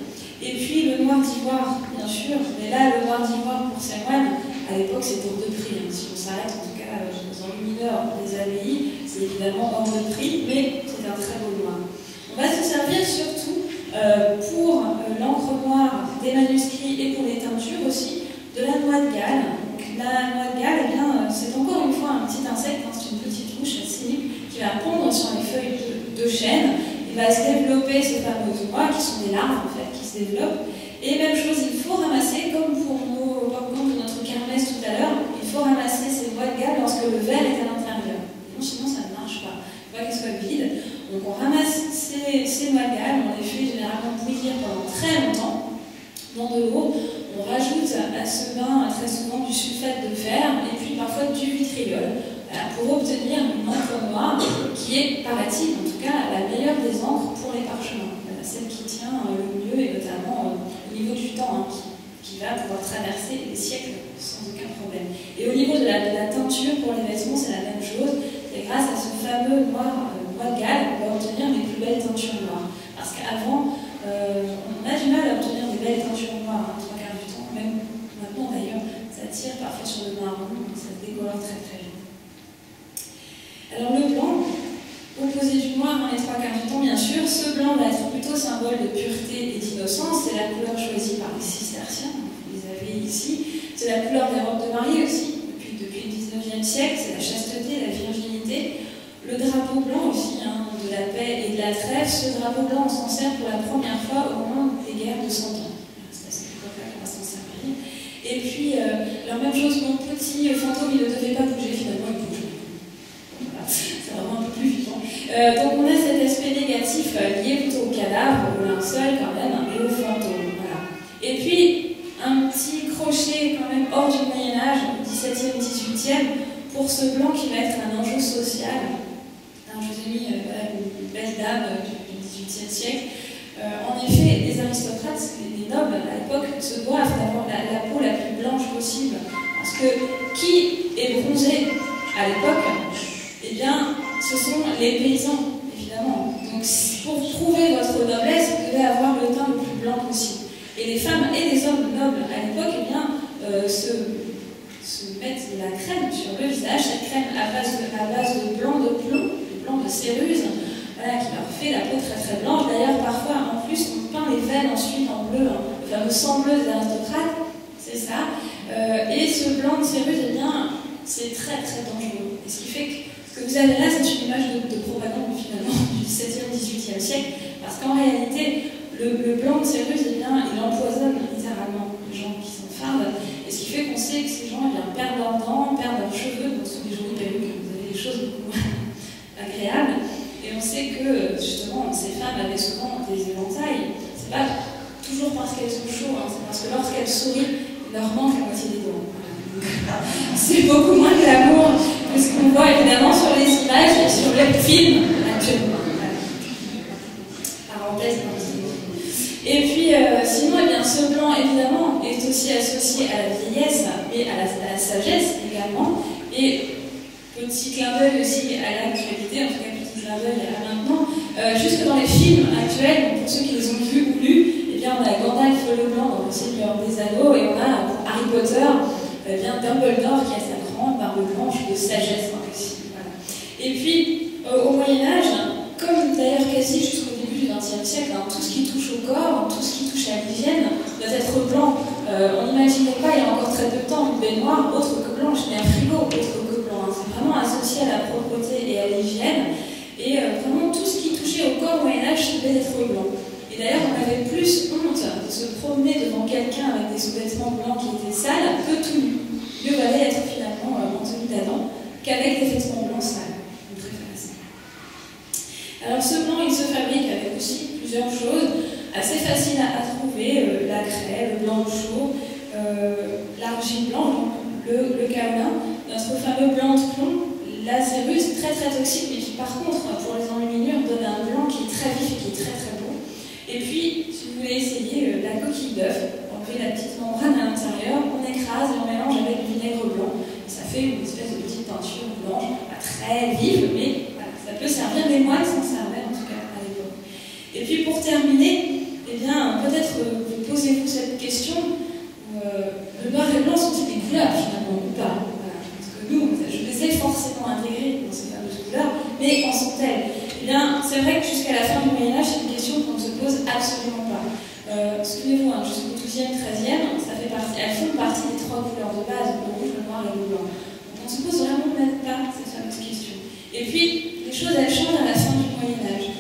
Et puis le noir d'ivoire, bien sûr, mais là le noir d'ivoire pour ces moines, à l'époque c'était hors de prix. Hein. Si on s'arrête en tout cas dans le mineur des abbayes, c'est évidemment hors de prix, mais c'est un très beau noir. On va se servir surtout pour l'encre noire des manuscrits et pour les teintures aussi, de la noix de Galles. Donc, la noix de Galles, eh bien, c'est encore une fois un petit insecte, hein, c'est une petite mouche assez libre qui va pondre sur les feuilles de chêne. Il va se développer ces fameuses noix qui sont des larves en fait, qui se développent. Et même chose, il faut ramasser, comme pour nos popcorn de notre kermesse tout à l'heure, il faut ramasser ces noix de Galles lorsque le verre est à l'intérieur. Sinon ça ne marche pas. Il faut pas qu'elles soient vides. Donc on ramasse ces noix de Galles, on les fait généralement bouillir pendant très longtemps dans de l'eau. On rajoute à ce bain très souvent du sulfate de fer et puis parfois du vitriol pour obtenir une encre noire qui est, paraît-il, en tout cas, la meilleure des encres pour les parchemins. Celle qui tient le mieux et notamment au niveau du temps, hein, qui va pouvoir traverser les siècles sans aucun problème. Et au niveau de la teinture pour les vêtements, c'est la même chose. Et grâce à ce fameux noix de Galles, on va obtenir les plus belles teintures noires. Parce qu'avant, on a du mal à obtenir des belles teintures noires, hein, trois quarts du temps. Même maintenant d'ailleurs, ça tire parfois sur le marron, ça se décolore très très vite. Alors le blanc, opposé du noir dans les trois quarts du temps, bien sûr, ce blanc va être plutôt symbole de pureté et d'innocence. C'est la couleur choisie par les cisterciens, vous les avez ici. C'est la couleur des robes de mariée aussi, depuis le 19e siècle, c'est la chasteté, la virginité. Le drapeau blanc aussi, hein, de la paix et de la trêve. Ce drapeau blanc, on s'en sert pour la première fois au moment des guerres de 100 ans. C'est à cette époque-là qu'on va s'en servir. Et puis, la même chose, mon petit fantôme, il ne devait pas bouger, finalement, il bouge. Voilà, c'est vraiment un peu plus vivant. Donc, on a cet aspect négatif lié plutôt au cadavre, au linceul quand même, et au fantôme. Voilà. Et puis, un petit crochet quand même hors du Moyen-Âge, 17e, 18e, pour ce blanc qui va être un enjeu social. Alors, je vous ai mis une belle dame du XVIIIe siècle. En effet, les aristocrates, les nobles à l'époque, se doivent d'avoir la peau la plus blanche possible. Parce que qui est bronzé à l'époque, eh bien, ce sont les paysans, évidemment. Donc, pour prouver votre noblesse, vous devez avoir le teint le plus blanc possible. Et les femmes et les hommes nobles à l'époque, eh bien, se mettent de la crème sur le visage, cette crème à base de blanc de plomb, de céruse, voilà, qui leur fait la peau très très blanche. D'ailleurs, parfois, en plus, on peint les veines ensuite en bleu, hein, le fameux sang bleu des aristocrates, c'est ça. Et ce blanc de céruse, eh bien, c'est très très dangereux. Et ce qui fait que ce que vous avez là, c'est une image de propagande finalement du XVIIe, XVIIIe siècle, parce qu'en réalité, le blanc de céruse, eh bien, il empoisonne littéralement les gens qui s'enfardent. Et ce qui fait qu'on sait que ces gens, eh bien, perdent leurs dents, perdent leurs cheveux, donc ce sont des jolies perruques, vous avez des choses beaucoup agréable. Et on sait que justement ces femmes avaient souvent des éventails. C'est pas toujours parce qu'elles ont chaud, hein, c'est parce que lorsqu'elles sourient, il leur manque la moitié des dents. C'est beaucoup moins glamour que ce qu'on voit évidemment sur les images et sur les films actuellement. Parenthèse. Et puis sinon, eh bien, ce blanc évidemment est aussi associé à la vieillesse et à la sagesse également. Et petit clin d'œil aussi à l'actualité, en tout cas petit clin d'œil à maintenant. Jusque dans les films actuels, pour ceux qui les ont vus ou lus, eh bien, on a Gandalf le Blanc dans le Seigneur des Anneaux et on a pour Harry Potter bien Dumbledore qui a sa grande barbe blanche de sagesse aussi. Voilà. Et puis au Moyen-Âge, comme d'ailleurs quasi jusqu'au début du XXe siècle, hein, tout ce qui touche au corps, tout ce qui touche à l'hygiène doit être blanc. On n'imaginait pas il y a encore très peu de temps une baignoire autre que blanche, mais un frigo autre que blanc. Hein. C'est vraiment associé à la propreté et à l'hygiène. Et vraiment tout ce qui touchait au corps au Moyen-Âge devait être blanc. Et d'ailleurs, on avait plus honte de se promener devant quelqu'un avec des sous-vêtements blancs qui étaient sales que tout nu. Mieux valait être finalement en tenue d'Adam qu'avec des vêtements blancs sales. Donc, très facile. Alors ce blanc, il se fabrique avec aussi plusieurs choses assez faciles à trouver, la craie, le blanc chaud, l'argile blanche, le kaolin, notre fameux blanc de plomb, la céruse, très très toxique, mais qui par contre, pour les enluminures, donne un blanc qui est très vif et qui est très très beau. Et puis, si vous voulez essayer la coquille d'œuf, enlever la petite membrane à l'intérieur, on écrase et on mélange avec du vinaigre blanc. Et ça fait une espèce de petite peinture blanche, pas très vive, mais voilà, ça peut servir. Les moines s'en servaient en tout cas à l'époque. Et puis pour terminer, eh bien, peut-être vous c'est vrai que jusqu'à la fin du Moyen-Âge, c'est une question qu'on ne se pose absolument pas. Souvenez-vous, hein, jusqu'au XIIe, XIIIe, elles font partie des trois couleurs de base, le rouge, le noir et le blanc. Donc on ne se pose vraiment même pas cette fameuse question. Et puis, les choses, elles changent à la fin du Moyen-Âge.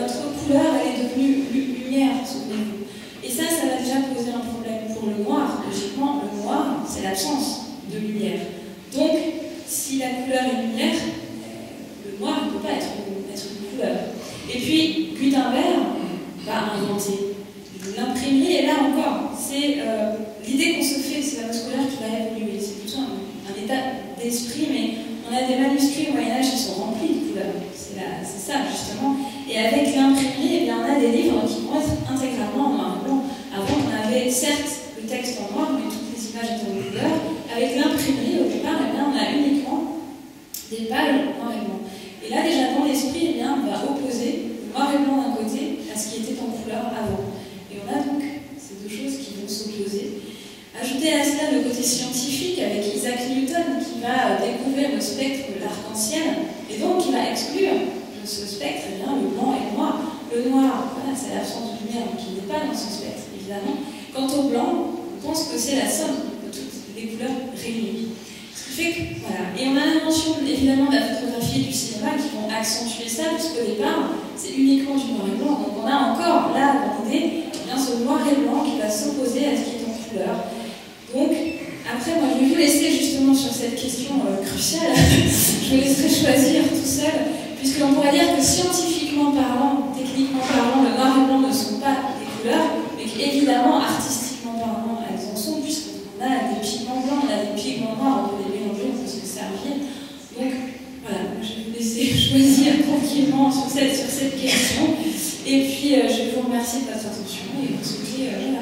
Notre couleur, elle est devenue lumière, souvenez-vous. Et ça va déjà poser un problème pour le noir. Logiquement, le noir, c'est l'absence de lumière. Donc, si la couleur est lumière, le noir ne peut pas être une couleur. Et puis, Gutenberg va inventer l'imprimerie, et là encore, c'est l'idée qu'on se fait de ces fameuses couleurs qui va évoluer. C'est plutôt un état d'esprit, mais on a des manuscrits au Moyen-Âge qui sont remplis de couleurs. C'est ça, justement. Et avec l'imprimerie, eh bien, on a des livres qui vont être intégralement en noir et blanc. Avant, on avait certes le texte en noir, mais toutes les images étaient en couleur. Avec l'imprimerie, au départ, eh bien, on a uniquement des pages noir et blanc. Et là, déjà, dans l'esprit, eh bien, on va opposer le noir et blanc d'un côté à ce qui était en couleur avant. Et on a donc ces deux choses qui vont s'opposer. Ajouter à cela le côté scientifique avec Isaac Newton qui va découvrir le spectre de l'arc-en-ciel et donc qui va exclure de ce spectre eh bien, le blanc et le noir. Le noir, voilà, c'est l'absence de lumière qui n'est pas dans ce spectre, évidemment. Quant au blanc, on pense que c'est la somme de toutes les couleurs réunies. Ce qui fait que, voilà. Et on a l'invention évidemment de la photographie et du cinéma qui vont accentuer ça, puisqu'au départ, c'est uniquement du noir et blanc. Donc on a encore là, dans l'idée, ce noir et blanc qui va s'opposer à ce qui est en couleur. Donc, après, moi, je vais vous laisser justement sur cette question cruciale. Je vous laisserai choisir tout seul, puisqu'on pourrait dire que scientifiquement parlant, techniquement parlant, le noir et blanc ne sont pas des couleurs, mais qu'évidemment, artistiquement parlant, elles en sont, puisqu'on a des pigments blancs, on a des pigments noirs, on peut les mélanger, on peut se servir. Donc, voilà, je vais vous laisser choisir tranquillement sur cette question. Et puis, je vous remercie de votre attention et vous souhaiter la